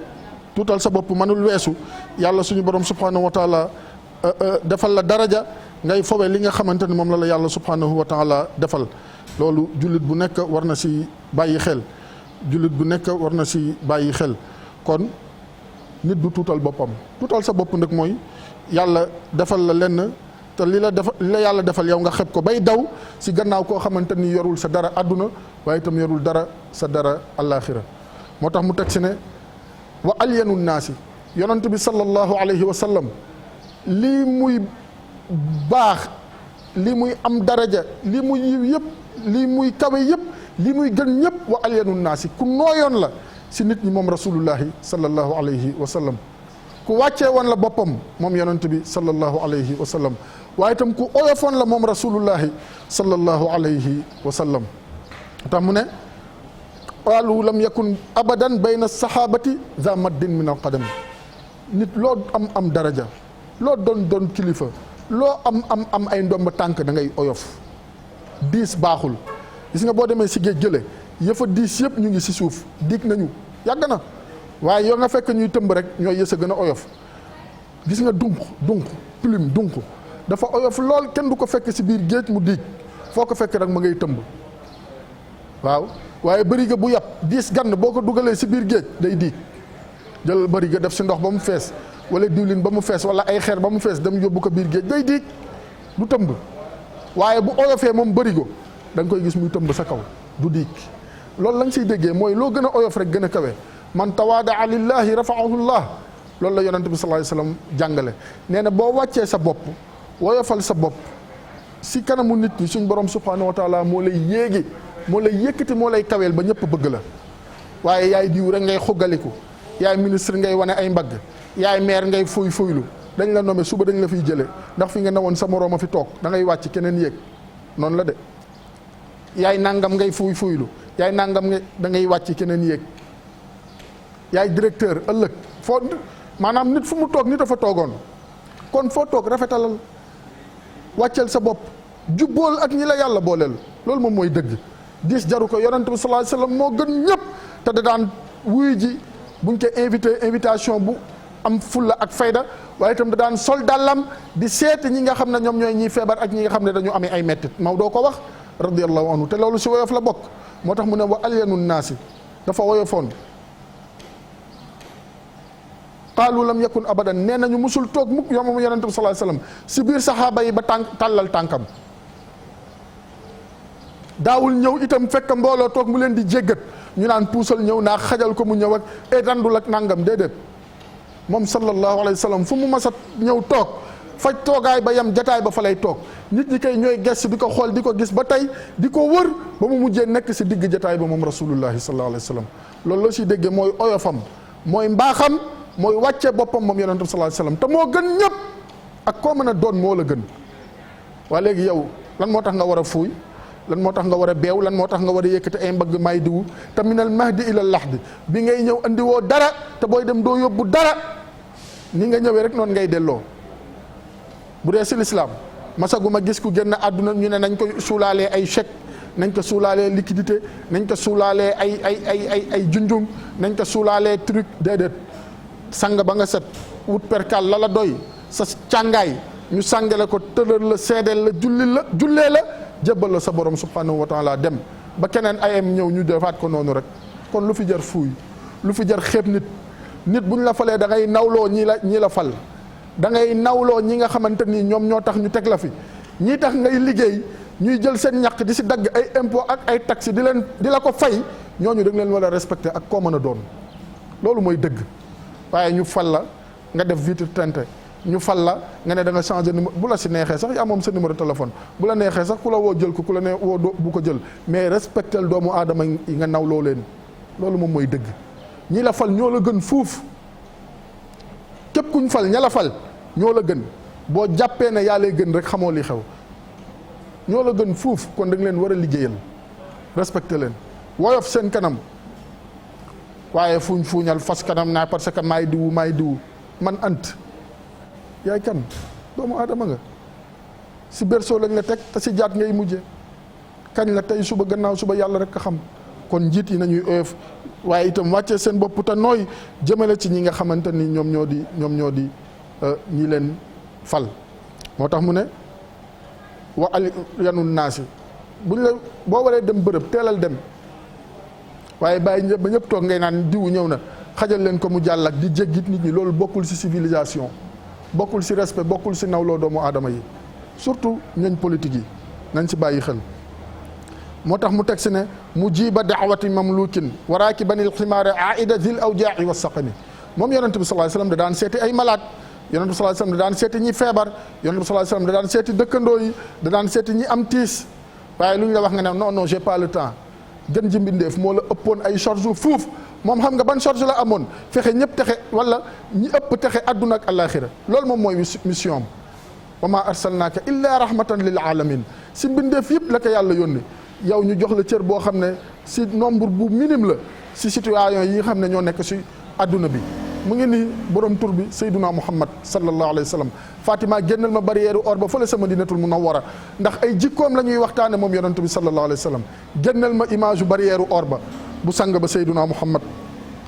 tuutal sa bopp mënul weesu yàlla suñu borom subhanahu wa taala defal la daraja ngay fowe li nga xamante ni moom la yàlla subhanahu wa taala defal loolu jullit bu nekk war na si bàyyi xel jullit bu nekk war na si bàyyi xel kon nit du tuutal boppam tuutal sa bopp nag mooy yàlla defal la lenn te li la yàlla defal yow nga xeb ko bay daw si gannaaw koo xamante ni yorul sa dara àdduna waaye itam yorul dara sa dara àllaaxira moo tax mu teg si ne wa alyanu naasi yonent bi sallallahu alayhi wa sallam lii muy baax lii muy am daraja lii muy yiw yëpp lii muy kawe yëpp lii muy gën ñëpp wa alyanu naasi ku nooyoon la si nit ñi moom rasulullahi sallallahu alayhi wa sallam ku wàccee woon la boppam moom yonent bi sallallahu alayhi wa sallam waaye itam ku oyofoon la moom rasulullahi sallallahu alayhi wa sallam tax mu ne qaalu lam yakun abadan bayna sahabati za maddin min al qadam nit loo am daraja loo doon kilifa loo am ay ndomb tànk da ngay oyof diis baaxul gis nga boo demee si géej jële yëfa diis yëpp ñu ngi si suuf diig nañu yàgg na waaye yoo nga fekk ñuy tëmb rek ñooy yës a gën a oyof gis nga dunq plume dunq dafa oyof lool kenn du ko fekk si biir géej mu diig foo ko fekk rek ma ngay tëmb waaw waaye bëriga bu yàpp diis gann boo ko dugalee si biir géej day diig jël bëriga def si ndox ba mu fees wala diwlin ba mu fees wala ay xeer ba mu fees dem yóbbu ko biir géej day diig du tëmb waaye bu oyofee moom bërigo da nga koy gis muy tëmb sa kaw du diig loolu lañ siy déggee mooy loo gën a oyof rek gën a kawe man tawaadaa lillahi rafa'ahullah loolu la yonent bi sallallahu alayhi wasallam jàngale nee na boo wàccee sa bopp woyofal sa bopp si kanamu nit ñi suñ borom subhanahu wa taala moo lay yéegi moo lay yëkkati moo lay kaweel ba ñëpp bëgg la waaye yaay diw rek ngay xuggaliku yaay ministre ngay wane ay mbagg yaay maire ngay foylu dañ la nommé suba dañ la fiy jëlee ndax fi nga newoon sa moroom a fi toog da ngay wàcc keneen yéeg noonu la de yaay nangam ngay foylu yaay nangam nga da ngay wàcc keneen yéeg yaay directeur ëllëg foo maanaam nit fu mu toog nit dafa toogoon kon foo toog rafetalal wàcceel sa bopp jubbool ak ñi la yàlla booleel loolu moom mooy dëgg diis jaru ko yonent bi sallallahu alayhi wasallam moo gën ñëpp te da daan wuyu ji buñ ko invitation bu am fulla ak fayda waaye itam da daan sol dàllam di seeti ñi nga xam ne ñoom ñooy ñiy feebar ak ñi nga xam ne dañu amee ay mettit Maodo ko wax radiyallahu anhu te loolu si woyof la bokk moo tax mu ne wa alyanu naasi dafa woyofoon qaalu lam yakun abadan nee nañu musul toog mukk moom yonent bi sallallahu alayhi wasallam si biir saxaaba yi ba tàllal tànkam daawul ñëw itam fekk mbooloo toog mu leen di jéggat ñu naan puusal ñëw naa xajal ko mu ñëw ak dandul ak nangam déedéet moom sallallahu alayhi wasallam fu mu mas a ñëw toog faj toogaay ba yam jataay ba fa lay toog nit ñi kay ñooy gess di ko xool di ko gis ba tey di ko wër ba mu mujjee nekk si digg jataay ba moom rasulullahi sallallahu alayhi wasallam loolu loo si déggee mooy oyofam mooy mbaaxam mooy wàcce boppam moom yonent bi sallallahu alayhi wasallam te moo gën ñëpp ak koo mën a doon moo la gën waa léegi yow lan moo tax nga war a fuuy lan moo tax nga war a beew lan moo tax nga war a yëkkati ay mbagg may diwu te minal mahdi ilal lahdi bi ngay ñëw andi woo dara te booy dem doo yóbbu dara ni nga ñëwee rek noonu ngay delloo bu dee si lislaam masaguma gis ku génn àdduna ñu ne nañ koy suulaalee ay chèque nañ ko suulaalee liquidité, nañ ko suulaalee ay junjung, nañ ko suulaalee truc. Déedéet, sang ba nga set wut perkal la doy sa càngaay ñu sàngale ko tëral la seedeel la jullee la jébbal la sa borom subhanahu wa taala dem ba keneen ayam ñëw ñu defaat ko noonu rek. kon lu fi jar fuuy, lu fi jar xeeb nit bu ñu la falee da ngay nawloo ñi la fal, da ngay nawloo ñi nga xamante ni ñoom ñoo tax ñu teg la fi, ñii tax ngay liggéey ñuy jël seen ñàq di si dagg ay impôt ak ay taxes di la ko fay, ñooñu da nga leen war a respecté ak koo mën a doon. loolu mooy dëgg. waaye ñu fal la nga def vitre teintée, ñu fal la nga ne da nga changé numéro, bu la si neexee sax yaa moom sa numéro téléphone, bu la neexee sax ku la woo jël ko, ku la ne woo bu ko jël, mais respectel doomu aadama yi nga nawloo leen. loolu moom mooy dëgg. ñi la fal ñoo la gën fuuf, képp kuñ fal ña la fal ñoo la gën. boo jàppee ne yaa lay gën rek xamoo li xew. ñoo la gën fuuf, kon da nga leen war a liggéeyal, respecté leen, woyof seen kanam. waaye fuuñal fas kanam naa parce que maay diwu man ant yaay kan? doomu aadama nga. si berceau lañ la teg te si jaat ngay mujje. kañ la tey suba gannaaw suba yàlla rek a xam. kon njiit yi nañuy oyof waaye itam wàccee seen bopp te nooy jëmale ci ñi nga xamante ni ñoom ñoo di ñi leen fal. moo tax mu ne wa al yanun naasi buñ la boo waree dem bërëb teelal dem, waaye bàyyi ba ñëpp toog ngay naan diwu ñëw na xajal leen ko mu jàll ak di jéggit nit ñi. loolu bokkul ci civilisation, bokkul ci respect, bokkul ci nawloo doomu aadama yi, surtout ñooñ politique yi nañ ci bàyyi xel. moo tax mu teg si ne mujiba daawati mamlukin wa raakibanil ximaare aida zil awjaa'i wa saqami. moom yonent bi sallallahu alayhi wasallam da daan seeti ay malade, yonent bi sallallahu alayhi wasallam da daan seeti ñi feebar, yonent bi sallallahu alayhi wasallam da daan seeti dëkkandoo yi, da daan seeti ñi am tiis. waaye lu ñu la wax nga ne non j'ai pas le temps. gën ji mbindeef moo la ëppoon ay charge fuuf, moom xam nga ban charge la amoon, fexe ñëpp texe wala ñi ëpp texe àdduna ak àllaaxira. loolu moom mooy mission am. wa maa arsalnaaka illaa rahmatan lil alamin. si mbindeef yëpp la ko yàlla yónni. yow ñu jox la cër boo xam ne si nombre bu minime la si situation yi nga xam ne ñoo nekk si àdduna bi. mu ngi ni borom tur bi Seyduna Muhammad sallallahu alayhi wa sallam. Fatima génnal ma barrière or ba fële sa Madinatul Munawwara, ndax ay jikkoom la ñuy waxtaane moom yonent bi sallallahu alayhi wa sallam. génnal ma image barrière or ba bu sang ba Seyduna Muhammad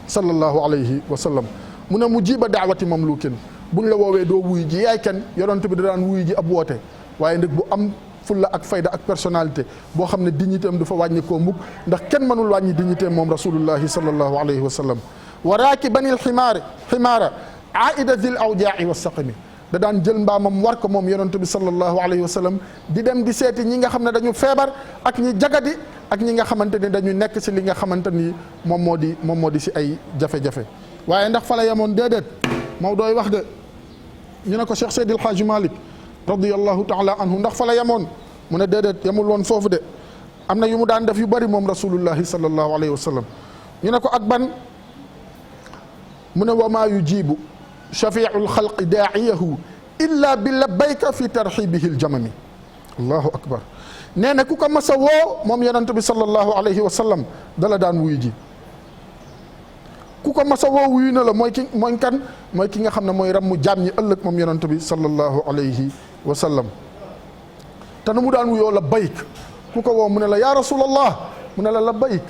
sallallahu alayhi wa sallam. mu ne mu jiba daawati mamlukin, buñ la woowee doo wuy ji yaay kenn. yonent bi da daan wuy ji ab woote, waaye nag bu am fulla ak fayda ak personnalité boo xam ne dignité am du fa wàññi koo mukk, ndax kenn mënul wàññi dignité moom rasulullahi sallallahu alayhi wa sallam. wa raakibanil ximaara aida zil awjaa'i wa saqami. da daan jël mbaamam war ko moom yonent bi sallallahu alayhi wa sallam di dem di seeti ñi nga xam ne dañu feebar ak ñi jagadi ak ñi nga xamante ni dañu nekk si li nga xamante ni moom moo di si ay jafe-jafe. waaye ndax fa la yemoon? déedéet. Maodo wax de, ñu ne ko Cheikh Seydil Hadji Malick radiyallahu taala anhu ndax fa la yemoon? mu ne déedéet, yemul woon foofu de. am na yu mu daan def yu bari moom rasulullahi sallallahu alayhi wa sallam. ñu ne ko ak ban? mu ne wa maa yujibu shafiul xalqi daa'iyahu illa bi labbayka fi tarxibihi ljamami. allahu akbar. nee na ku ko mas a woo moom yonent bi sallallahu alayhi wa sallam dala daan wuyu ji. ku ko mas a woo wuyu na la mooy ki nga xam ne mooy rammu jaam ñi ëllëg moom yonent bi sallallahu alayhi wa sallam. te nu mu daan wuyoo labbayk, ku ko woo mu ne la yaa rasulallah, mu ne la labbayk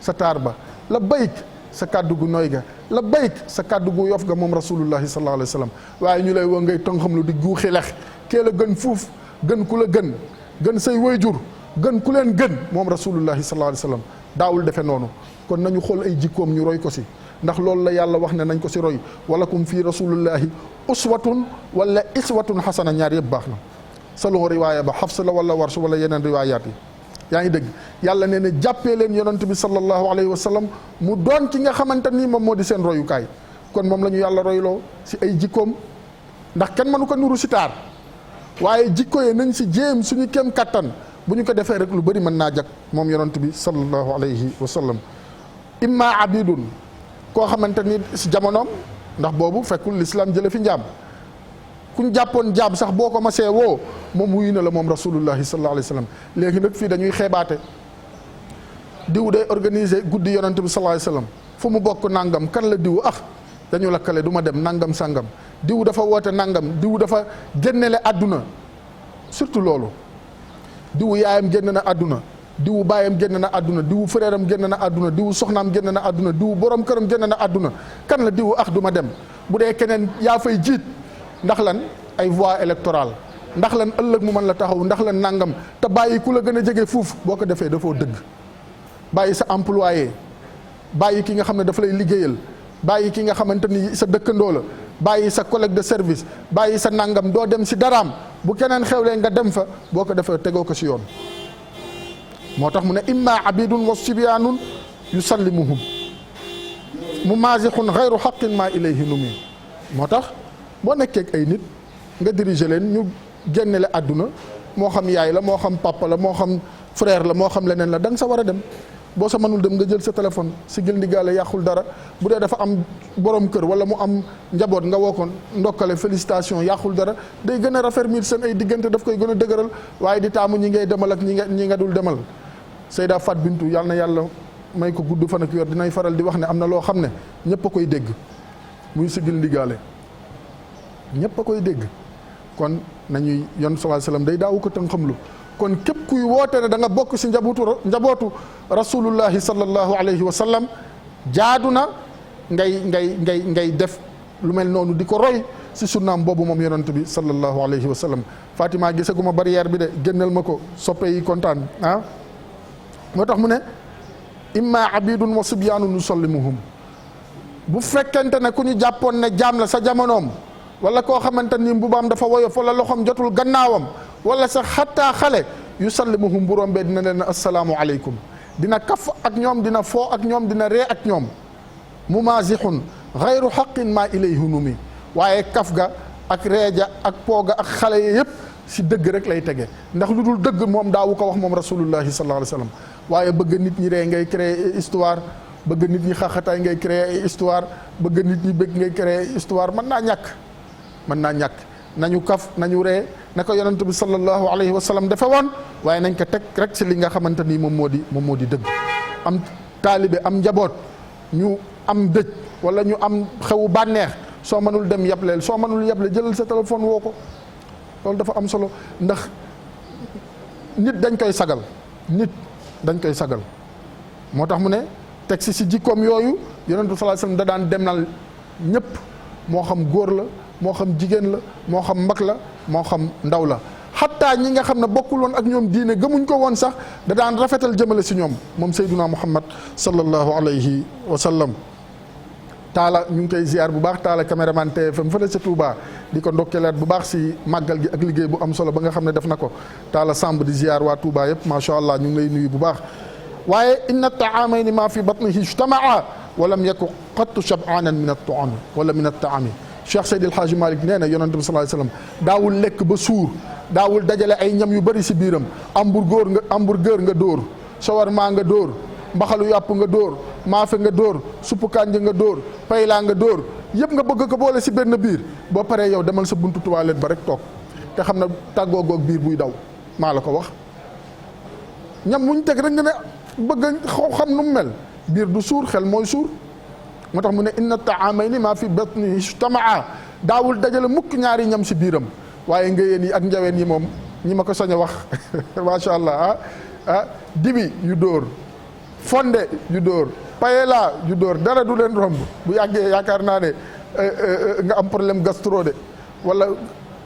sa taar ba, labbayk sa kàddu gu nooy ga, labbayk sa kàddu gu yof ga moom rasulullahi sallallahu alayhi wa sallam. waaye ñu lay woo ngay tënxam lu di guuxi lex, kee la gën fuuf, gën ku la gën say wayjur, gën ku leen gën moom rasulullahi sallallahu alayhi wa sallam. daawul defe noonu. kon nañu xool ay jikkoom ñu roy ko si, ndax loolu la yàlla wax ne nañ ko si roy. walakum fii rasulillahi uswatun wala iswatun xasana, ñaar yëpp baax na. selon riwaaya ba Xafs la wala Warsh wala yeneen riwaayaat yi. yaa ngi dégg yàlla nee na jàppee leen yonent bi sallallahu alayhi wa sallam mu doon ki nga xamante ni moom moo di seen royukaay. kon moom la ñu yàlla royloo si ay jikkoom, ndax kenn mënu ko nuru si taar, waaye jikko yi nañ si jéem suñu kem kattan. bu ñu ko defee rek lu bëri mën naa jag moom yonent bi sallallahu alayhi wa sallam. imma abidun, koo xamante ni si jamonoom, ndax boobu fekkul l'islam jële fi njaam, kuñ jàppoon jaam sax boo ko masee woo moom wuyu na la moom rasulullahi sallallahu alayhi wa sallam. léegi nag fii dañuy xeebaate, diw day organiser guddi yonent bi sallallahu alayhi wa sallam, fu mu bokk nangam, kan la diw, dañu lakkale du ma dem, nangam sangam, diw dafa woote nangam, diw dafa génnele àdduna. surtout loolu, diw yaayam génn na àdduna, diwu baayam génn na àdduna diwu frère am génn na àdduna diwu soxnaam génn na àdduna diwu borom këram génn na àdduna kan la diwu duma dem. bu dee keneen yaa fay jiit ndax lan ay voix électorale ndax lan ëllëg mu mën la taxaw ndax lan nangam te bàyyi ku la gën a jege fuuf boo ko defee dafoo dëgg. bàyyi sa employé bàyyi ki nga xam ne dafa lay liggéeyal bàyyi ki nga xamante ni sa dëkkandoo la bàyyi sa collègue de service bàyyi sa nangam doo dem si daraam bu keneen xewlee nga dem fa boo ko defee tegoo ko si yoon. moo tax mu ne imma abidun wa sibyaanun yusallimuhum mumaazixun xayru xaqin ma ilayhi numi. moo tax boo nekkee ay nit nga diriger leen ñu génne la àdduna moo xam yaay la moo xam papa la moo xam frère la moo xam leneen la da nga sa war a dem. boo sa mënul dem nga jël sa téléphone si gil ndigaale yàqul dara bu dee dafa am borom kër wala mu am njaboot nga woo ko ndokkale félicitation yàqul dara day gën a raffermir seen ay diggante daf koy gën a dëgëral waaye di taamu ñi ngay demal ak ñi nga dul demal. Seyda Fat Bintu yàlla na yàlla may ko gudd fan ak yor dinay faral di wax ne am na loo xam ne ñëpp a koy dégg muy si gil ndigaale ñëpp a koy dégg kon nañuy yon sallallahu alayhi wasallam day daawu ko tën xamlu kon képp kuy woote ne da nga bokk si njabootu rasulullahi sallallahu alayhi wa sallam jaadu na ngay def lu mel noonu di ko roy si sunnaam boobu moom yonent bi sallallahu alayhi wa sallam. Fatima gisaguma barrière bi de génneel ma ko soppe yi kontaan moo tax mu ne imma abidun wa sibyaanun nusallimuhum. bu fekkente ne ku ñu jàppoon ne jaam la sa jamonoom wala koo xamante ni mbubaam dafa woyof wala loxoom jotul gannaawam wala sax xattaa xale yusallimuhum bu rombee dina leen assalaamu aleykum dina kaf ak ñoom dina foo ak ñoom dina ree ak ñoom. mumaazixun xayru xaqin ma ilayhi numi. waaye kaf ga ak reeja ak pooga ak xale yi yëpp si dëgg rek lay tege ndax lu dul dëgg moom daawu ko wax moom rasulullahi sallallahu alayhi wa sallam. waaye bëgg nit ñi ree ngay créer histoire bëgg nit ñi xaxataay ngay créer histoire bëgg nit ñi bëgg ngay créer histoire mën naa ñàkk nañu kaf nañu ree na ko yonent bi sallallahu alayhi wa sallam defe woon waaye nañ ko teg rek si li nga xamante ni moom moo di dëgg. am taalibe am njaboot ñu am dëj wala ñu am xewu bànneex soo mënul dem yableel soo mënul yable jëlal sa téléphone woo ko loolu dafa am solo ndax nit dañ koy sagal moo tax mu ne teg si jikkoom yooyu yonent bi sallallahu alayhi wa sallam da daan demal ñëpp moo xam góor la moo xam jigéen la moo xam mag la moo xam ndaw la xataa ñi nga xam ne bokkul woon ak ñoom diine gëmuñ ko woon sax da daan rafetal jëmale si ñoom moom Seydina Muhammad sallallahu alayhi wa sallam. Taala ñu ngi koy ziar bu baax Taala caméraman TFM fële sa Touba di ko ndokkeelaat bu baax si màggal gi ak liggéey bu am solo ba nga xam ne def na ko Taala Samb di ziar waa Touba yëpp macha allah ñu ngi lay nuyu bu baax. waaye inna taamayni maa fi batnihi ijtamaa wa lam yaku qattu shab'aanan min at-ta'ami wala min at-ta'ami. Cheikh Seydi El Hadji Malick nee na yonent bi sallallahu alayhi wasallam daawul lekk ba suur daawul dajale ay ñam yu bëri si biiram hamburger nga dóor shawarma nga dóor mbaxalu yàpp nga dóor maafe nga dóor suppu kànja nga dóor paylaa nga dóor yëpp nga bëgg ko boole si benn biir boo paree yow demal sa buntu toilette ba rek toog te xam na tàggoo goog biir buy daw maa la ko wax. ñam muñ teg rek nga ne bëgg xam nu mu mel biir du suur xel mooy suur. moo tax mu ne inna taamayni maa fi batnihi ijtamaa daawul dajale mukk ñaari ñam si biiram waaye ngëyeen yi ak njaween yi moom ñi ma ko sañ a wax macha allah dibi yu dóor fonde yu dóor paella yu dóor dara du leen romb bu yàggee yaakaar naa ne nga am problème gastro de wala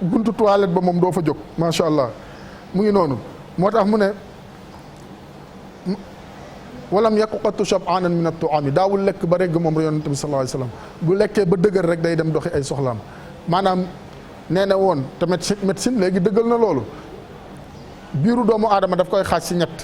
buntu toilette ba moom doo fa jóg macha allah mu ngi noonu moo tax mu ne walam yakku qattu shab'aanan min at-ta'aami daawul lekk ba regg moom yonent bi sallallahu alayhi wasallam bu lekkee ba dëgër rek day dem doxi ay soxlaam maanaam nee na woon te médecine léegi dëggal na loolu biiru doomu aadama daf koy xaaj si ñett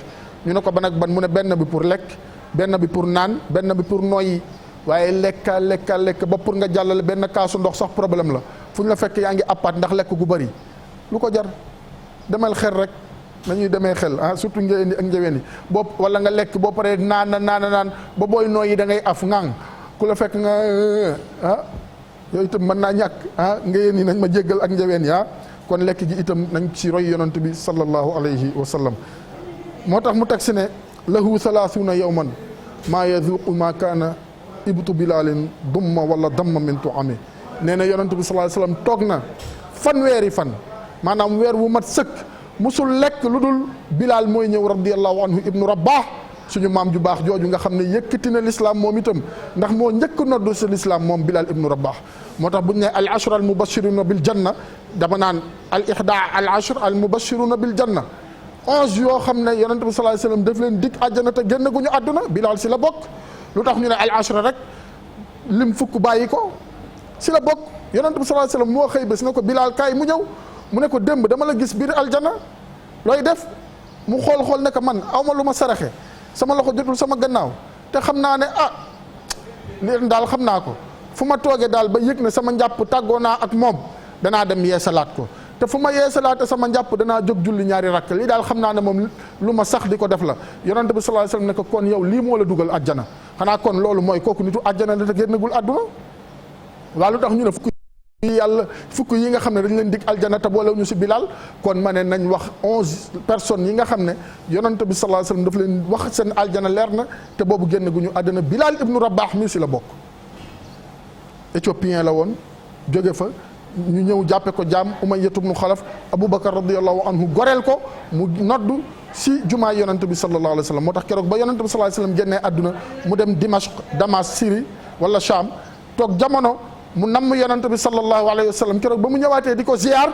ñu ne ko ban ak ban mu ne benn bi pour lekk benn bi pour naan benn bi pour noyyi waaye lekk ba pour nga jàllale benn kaasu ndox sax problème la fu ñu la fekk yaa ngi appaat ndax lekk gu bari lu ko jar demal xel rek nañuy demee xel surtout ngeen ni ak njëween yi boo wala nga lekk boo paree naan ba booy nooyi da ngay af ŋaang ku la fekk nga yooyu itam mën naa ñàkk ngeen ni nañ ma jéggal ak njëween yi kon lekk gi itam nañ ci roy yonent bi sallallahu alayhi wa sallam moo tax mu teg si ne lahu thalathuna yawman maa yazuqu maa kaana ibtu bilalin dumma wala damma min tuami nee na yonent bi sallallahu alayhi wa sallam toog na fanweeri fan maanaam weer wu mat sëkk musul lekk lu dul Bilaal mooy ñëw radiyallahu anhu ibnu Rabah suñu maam ju baax jooju nga xam ne yëkkati na lislaam moom itam ndax moo njëkk noddu si lislaam moom Bilaal ibnu Rabah. moo tax bu ñu ne al ashra al mubashiruna bil janna dama naan al ihda al ashr al mubashiruna bil janna 11 yoo xam ne yonent bi sallallahu alayhi wasallam daf leen dig àjjana te génn gu ñu àdduna Bilaal si la bokk. lu tax ñu ne al ashra rek lim fukk bàyyi ko si la bokk yonent bi sallallahu alayhi wasallam moo xëy bés na ko Bilaal kaay mu ñëw mu ne ko démb dama la gis biir aljana looy def mu xool ne ko man awma lu ma saraxe sama loxo jotul sama gannaaw te xam naa ne leen daal xam naa ko fu ma toogee daal ba yëg ne sama njàpp tàggoo naa ak moom danaa dem yeesalaat ko te fu ma yeesalaate sama njàpp danaa jóg julli ñaari rakk lii daal xam naa ne moom lu ma sax di ko def la yonent bi sallallahu alayhi wasallam ne ko kon yow lii moo la dugal àjjana xanaa kon loolu mooy kooku nitu àjjana la te génnagul àdduna waa lu tax ñu ne fukk yi nga xam ne dañ leen dig aljana te boole ñu si Bilaal kon ma ne nañ wax 11 personnes yi nga xam ne yonent bi sallallahu alayhi wasallam daf leen wax seen aljana leer na te boobu génn gu ñu àddina Bilaal ibnu Rabah mi si la bokk. éthiopien la woon jóge fa ñu ñëw jàppe ko jaam Umayya ibnu Xalaf Aboubacar radiyallahu anhu goreel ko mu noddu si jumaa yonent bi sallallahu alayhi wasallam moo tax keroog ba yonent bi sallallahu alayhi wasallam génnee àdduna mu dem Dimashq Damas Syrie wala Sham toog jamono. mu namm yonent bi sallallahu alayhi wa sallam keroog ba mu ñëwaatee di ko ziar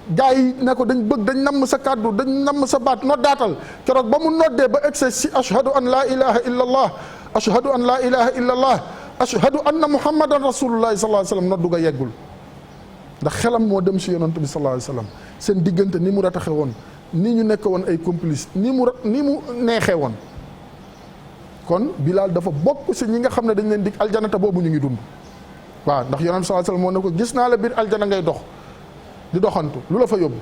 gaa yi ne ko dañ namm sa kàddu dañ namm sa baat noddaatal keroog ba mu noddee ba egse si ashhadu an laa ilaha illa allah ashhadu an laa ilaha illa allah ashhadu anna muhammadan rasulullahi sallallahu alayhi wa sallam noddu ga yeggul ndax xelam moo dem si yonent bi sallallahu alayhi wa sallam seen diggante ni mu rataxe woon ni ñu nekk woon ay complice ni mu neexee woon kon Bilaal dafa bokk si ñi nga xam ne dañ leen dig aljanata boobu ñu ngi dund waaw ndax yonent bi sallallahu alayhi wasallam moo ne ko gis naa la biir aljana ngay dox di doxantu lu la fa yóbbu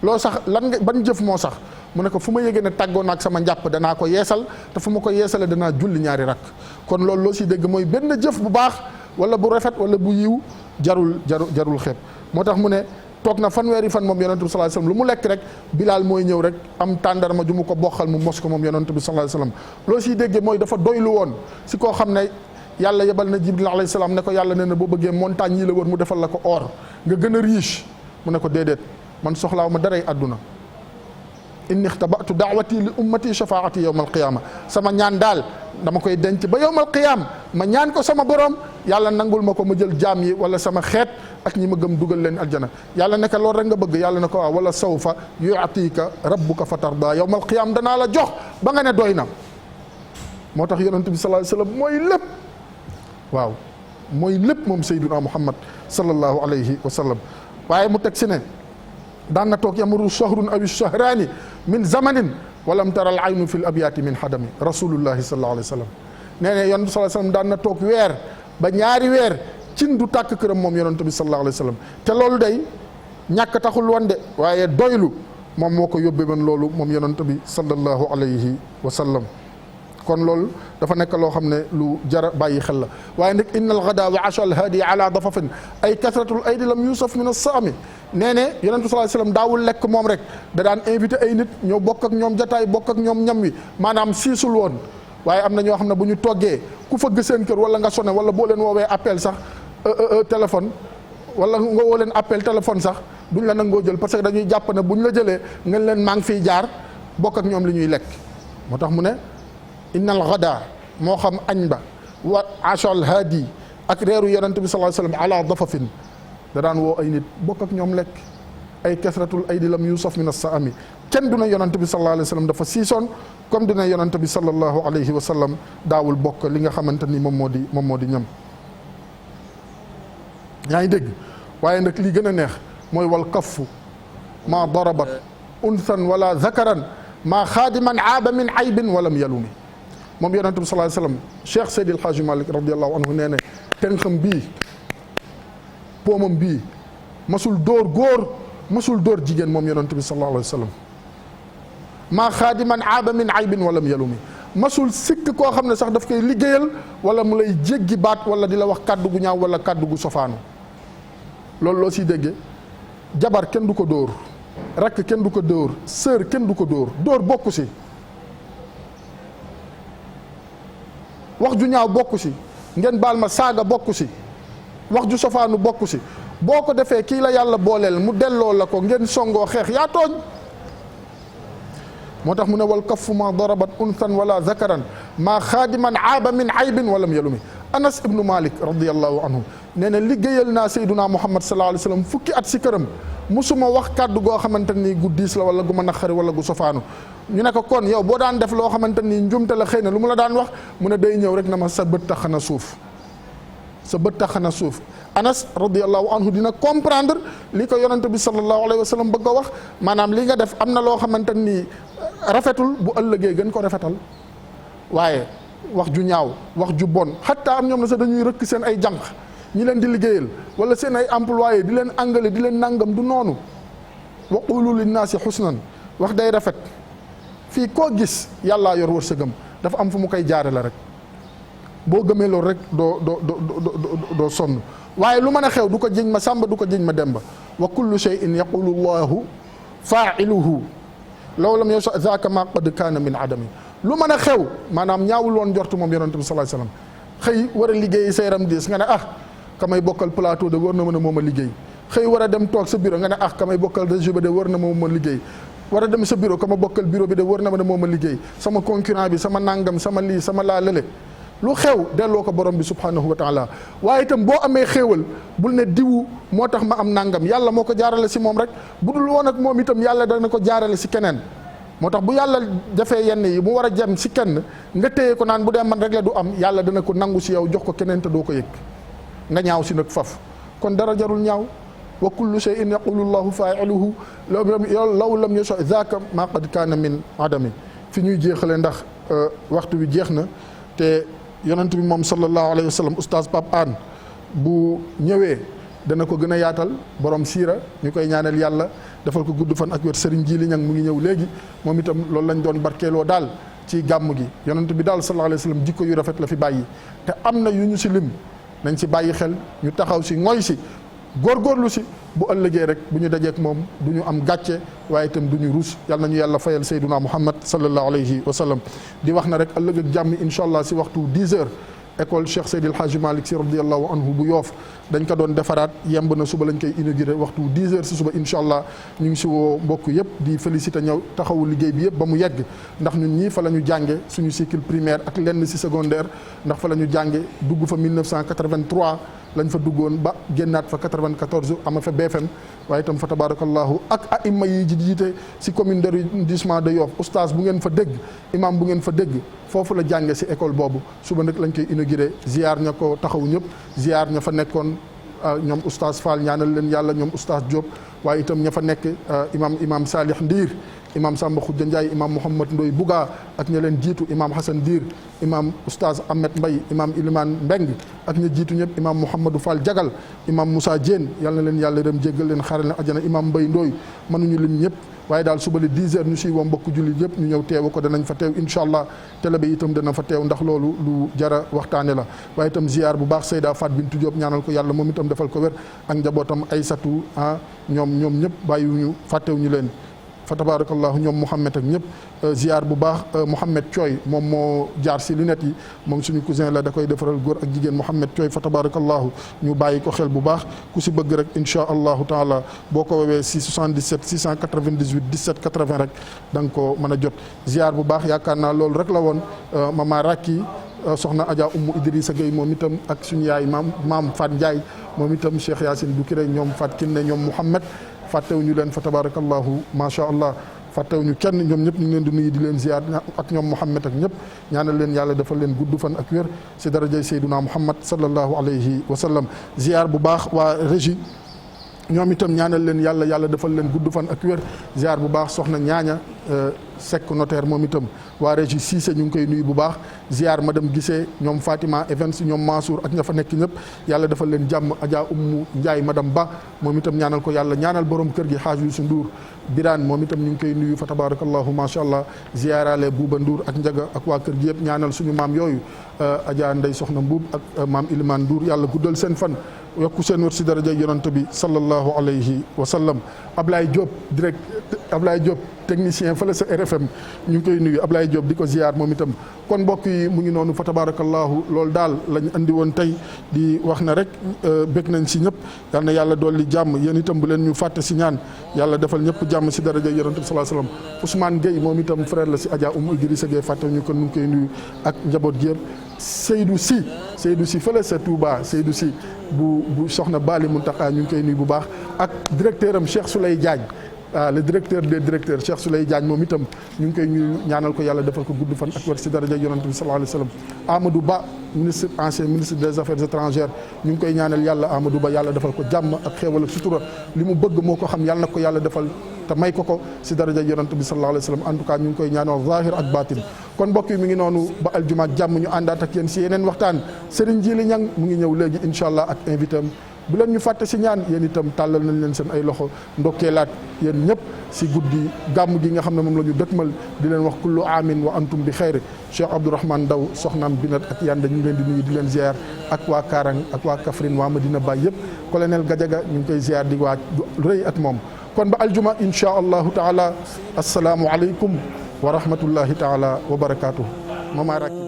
loo sax lan nga ban jëf moo sax mu ne ko fu ma yëgee ne tàggoon ak sama njàpp danaa ko yeesal te fu ma ko yeesale danaa julli ñaari rakk kon loolu loo si dégg mooy benn jëf bu baax wala bu rafet wala bu yiw jarul xeeb moo tax mu ne toog na fanweeri fan moom yonent bi sallallahu alayhi wasallam lu mu lekk rek Bilaal mooy ñëw rek am tàndarma ju mu ko bokkal mu mos ko moom yonent bi sallallahu alayhi wasallam loo siy déggee mooy dafa doylu woon si koo xam ne yàlla yebal na Jibril alayhi salaam ne ko yàlla nee na boo bëggee montagne yi la wër mu defal la ko or nga gën a riche mu ne ko déedéet man soxlaaw ma daray àdduna inni ixtabatu daawati li ummati shafaati yawmal qiyaama sama ñaan daal dama koy denc ba yawmal qiyaam ma ñaan ko sama borom yàlla nangul ma ko ma jël jaam yi wala sama xeet ak ñi ma gëm dugal leen aljana yàlla ne ko loolu rek nga bëgg yàlla ne ko waaw wala sawfa yu'tika rabbuka fatarda yawmal qiyaam danaa la jox ba nga ne doy na moo tax yonent bi sallallahu alayhi wasallam mooy lépp waaw mooy lépp moom Seydina Muhammad sallallahu alayhi wa sallam waaye mu teg si ne daan na toog yamuru shahrun aw shahraani min zamanin walam tara al aynu fi l abyaati min xadami rasulullahi sallallahu alayhi wa sallam nee ne yonent bi sallallahu alayhi wa sallam daan na toog weer ba ñaari weer cin du tàkk këram moom yonent bi sallallahu alayhi wa sallam te loolu day ñàkk taxul woon de waaye doylu moom moo ko yóbbee man loolu moom yonent bi sallallahu alayhi wa sallam kon loolu dafa nekk loo xam ne lu jara bàyyi xel la waaye nag innal ghadaa wa asha al hadi ala dafafin ay kasratul aydi lam yusaf min as-saami nee ne yonent bi sallallahu alayhi wasallam daawul lekk moom rek da daan invité ay nit ñoo bokk ak ñoom jataay bokk ak ñoom ñam wi maanaam siisul woon waaye am na ñoo xam ne bu ñu toggee ku fëgg seen kër wala nga sonné wala boo leen woowee appel sax téléphone wala nga woo leen appel téléphone sax duñ la nangoo jël parce que dañuy jàpp ne bu ñu la jëlee ngeen leen maa ngi fiy jaar bokk ak ñoom li ñuy lekk moo tax mu ne innal ghadaa moo xam añ ba wa ashal hadi ak reeru yonent bi sallallahu alayhi wasallam ala dafafin da daan woo ay nit bokk ak ñoom lekk ay kasratul aydi lam yusaf min as-saami kenn du ne yonent bi sallallahu alayhi wasallam dafa siisoon comme du ne yonent bi sallallahu alayhi wasallam daawul bokk li nga xamante ni moom moo di ñam yaa ngi dégg waaye nag li gën a neex mooy wal kaffu maa darabat unthan wala zakaran maa xaadiman aaba min aybin walam yalumi moom yonent bi sallallahu alayhi wasallam Cheikh Seydi El Hadji Malick radiyallahu anhu nee ne tenxam bii poomam bii masul dóor góor masul dóor jigéen moom yonent bi sallallahu alayhi wasallam maa xaadiman aaba min aybin walam yalumi masul sikk koo xam ne sax daf koy liggéeyal wala mu lay jéggi baat wala di la wax kàddu gu ñaaw wala kàddu gu sofaanu loolu loo siy déggee jabar kenn du ko dóor rakk kenn du ko dóor sœur kenn du ko dóor bokku si wax ju ñaaw bokku si ngeen baal ma saaga bokku si wax ju sofaanu bokku si boo ko defee kii la yàlla booleel mu delloo la ko ngeen songoo xeex yaa tooñ. moo tax mu ne wal kaffu ma darabat unthan wala zakaran maa xaadiman aaba min aybin walam yalumi. Anas ibnu Malik radiyallahu anhu nee na liggéeyal naa Seyduna Muhammad sallallahu alayhi wa sallam fukki at si këram musuma wax kàddu goo xamante ni gu diis la wala gu ma naqari wala gu sofaanu. ñu ne ko kon yow boo daan def loo xamante ni njumte la xëy na lu mu la daan wax mu ne day ñëw rek na ma sa bët tax na suuf sa bët tax na suuf. Anas radiyallahu anhu dina comprendre li ko yonante bi sallallahu alayhi wa sallam bëgg a wax maanaam li nga def am na loo xamante ni rafetul bu ëllëgee gën ko rafetal waaye wax ju ñaaw wax ju bon xataa am ñoom na sax dañuy rëkk seen ay jànq ñi leen di liggéeyal wala seen ay employé di leen angale di leen nangam du noonu. wa qulu linnaasi xusnan wax day rafet fii koo gis yàllaa yor wërsëgam dafa am fu mu koy jaare la rek boo gëmee loolu rek doo sonn waaye lu mën a xew du ko jiñ ma sàmba du ko jiñ ma demba. wa kullu shay'in yaqulu llahu faa'iluhu law lam yasha zaaka ma qad kaana min adami. lu mën a xew maanaam ñaawul woon njort moom yonent bi sallallahu alayhi wasallam xëy war a liggéey sa yaram diis nga ne kamay bokkal plateau de war na mën a moom a liggéey. xëy war a dem toog sa bureau nga ne kamay bokkal régie de war na moom a liggéey. war a dem sa bureau kama bokkal bureau bi de war na mën a moom a liggéey sama concurrent bi sama nangam sama lii sama laa lële lu xew delloo ko borom bi subhanahu wa taala. waaye itam boo amee xéewal bul ne diwu moo tax ma am nangam yàlla moo ko jaarale si moom rek bu dul woon ak moom itam yàlla dana ko jaarale si keneen. moo tax bu yàlla defee yenn yi mu war a jëm si kenn nga téye ko naan bu dee man rek la du am yàlla dana ko nangu si yow jox ko keneen te doo ko yëg nga ñaaw si nag faf kon dara jarul ñaaw. wa kullu shay'in yaqulu llahu fa'iluhu law lam yasha zaaka ma qad kaana min adami. fi ñuy jeexale ndax waxtu wi jeex na te yonent bi moom sallallahu alayhi wa sallam oustaz Pape Hann bu ñëwee dana ko gën a yaatal borom siira ñu koy ñaanal yàlla defal ko gudd fan ak wér. Serigne Jili Ñang mu ngi ñëw léegi moom itam loolu lañ doon barkeeloo daal ci gàmm gi yonent bi daal sallallahu alayhi wa sallam jikko yu rafet la fi bàyyi te am na yu ñu si lim nañ si bàyyi xel ñu taxaw si ngoy si góorgóorlu si bu ëllëgee rek bu ñu dajeek moom du ñu am gàcce waaye itam du ñu ruus yàlla nañu yàlla fayal sayduna muhammad sallallahu alayhi wa sallam. di wax na rek ëllëg ak jàmm incha allah si waxtu 10 heures école Cheikh Seydil Hadji Malick Sy radiyallahu anhu bu yoof dañ ko doon defaraat yemb na suba lañ koy inauguré waxtu 10 heures si suba incha allah ñu ngi si woo mbokk yëpp di félicité ñëw taxawu liggéey bi yëpp ba mu yegg ndax ñun ñii fa la ñu jànge suñu cycle primaire ak lenn si secondaire ndax fa la ñu jànge dugg fa 1983 lañ fa duggoon ba génnaat fa 94 ama fa BFM waaye itam fa tabarakallahu ak aima yi jiite si commune d'arrondissement de Yoff oustaz bu ngeen fa dégg imam bu ngeen fa dégg foofu la jànge si école boobu suba nag lañ koy inauguré ziar ña ko taxaw ñëpp ziar ña fa nekkoon ñoom oustaz Fall ñaanal leen yàlla ñoom oustaz Diop waaye itam ña fa nekk imam Salih Ndiir imam Samba Khoudia Ndiaye imam Mouhamad Ndoye Bouga ak ña leen jiitu imam Hassan Ndiir imam oustaz Ahmed Mbaye imam Ilimane Mbeng ak ña jiitu ñëpp imam Mouhamadou Fall Jagal imam Moussa Diène yal na leen yàlla dem jéggal leen xaaral leen ajana imam Mbaye Ndoye mënuñu lim ñëpp waaye daal suba le 10 heures ñu siy woo mbokk jullit yëpp ñu ñëw teewu ko danañ fa teew incha allah télé bi itam dana fa teew ndax loolu lu jara waxtaane la waaye itam ziar bu baax Seyda Fat Bintou Diop ñaanal ko yàlla moom itam defal ko wér ak njabootam Aysatu ñoom ñëpp bàyyiwuñu fàttewuñu leen fa tabarakallahu ñoom Mouhamed ak ñëpp ziar bu baax Mouhamed Thioy moom moo jaar si lunettes yi moom suñu cousin la da koy defaral góor ak jigéen Mouhamed Thioy fa tabarakallahu ñu bàyyi ko xel bu baax ku si bëgg rek insha allahu taala boo ko woowee si 77 698 17 80 rek da nga ko mën a jot ziar bu baax yaakaar naa loolu rek la woon mama Rakki soxna Adja Umu Idrissa Gueye moom itam ak suñu yaay maam Fat Ndiaye moom itam Cheikh Yacine Boukiré ñoom Fat Kiné ñoom Mouhamed fàttewuñu leen fa tabarakallahu macha allah fàttewuñu kenn ñoom ñëpp ñu ngi leen di nuyu di leen ziar ak ñoom Mouhamed ak ñëpp ñaanal leen yàlla defal leen gudd fan ak wér si darajay Seyduna Muhammad sallallahu alayhi wa sallam ziar bu baax waa régie ñoom itam ñaanal leen yàlla defal leen gudd fan ak wér ziar bu baax soxna ñaaña Seck notaire moom itam waa régie Cissé ñu ngi koy nuyu bu baax ziar madame Guissé ñoom Fatima Evans ñoom Mansour ak ña fa nekk ñëpp yàlla defal leen jàmm Adja Umu Ndiaye madame Ba moom itam ñaanal ko yàlla ñaanal borom kër gi Hadj Youssou Ndour Birane moom itam ñu ngi koy nuyu fa tabarakallahu macha allah ziarale Bouba Ndour ak Njaga ak waa kër gi yëpp ñaanal suñu maam yooyu Adja Ndey Soxna Mbuub ak maam Ilimane Ndour yàlla guddal seen fan yokku seen wër si daraja yonent bi sallallahu alayhi wa sallam. Ablaye Diop Ablaye Diop technicien fële sa RFM ñu ngi koy nuyu Ablaye Diop di ko ziar moom itam. kon mbokk yi mu ngi noonu fa tabarakallahu loolu daal lañ andi woon tey di wax na rek bëgg nañ si ñëpp yal na yàlla dolli jàmm yéen itam bu leen ñu fàtte si ñaan yàlla defal ñëpp jàmm si daraja yonent bi sallallahu alayhi wa sallam. Ousmane Gueye moom itam frère la si Adja Idrissa Gueye fàtte ñu kon ñu ngi koy nuyu ak njaboot gi yëpp. Seydou Sy fële sa Touba Seydou Sy bu soxna Bali Muntaka ñu ngi koy nuyu bu baax ak directeur am Cheikh Souley Diagne le directeur des directeurs Cheikh Souley Diagne moom itam ñu ngi koy ñaanal ko yàlla defal ko gudd fan ak wér si daraja yonent bi sallallahu alayhi wa sallam. Amadou Ba ancien ministre des affaires étrangères ñu ngi koy ñaanal yàlla Amadou Ba yàlla defal ko jàmm ak xéewal ak sutura li mu bëgg moo ko xam yàlla na ko yàlla defal te may ko si daraja yonent bi sallallahu alayhi wa sallam. En tout cas ñu ngi koy ñaanal zahir ak batin. kon mbokk yi mi ngi noonu ba aljuma ak jàmm ñu àndaat ak yéen si yeneen waxtaan Serigne Djili Niang mu ngi ñëw léegi incha allah ak invité am bu leen ñu fàtte si ñaan yéen itam tàllal nañ leen seen ay loxo ndokkeelaat yéen ñëpp si guddi gàmm gi nga xam ne moom la ñu dëkkmal di leen wax kullu amin wa antum bi xeyri. Cheikh Abdourahmane Ndaw soxnaam Binat ak Yanda ñu ngi leen di nuyu di leen ziar ak waa Karang ak waa Kaffrine waa Medina Baye yëpp. colonel Gadiaga ñu ngi koy ziar di waaj rëy at moom kon ba aljuma incha allahu taala asalaamu aleykum wa rahmatullahi taala wa barakatuh. mama rakki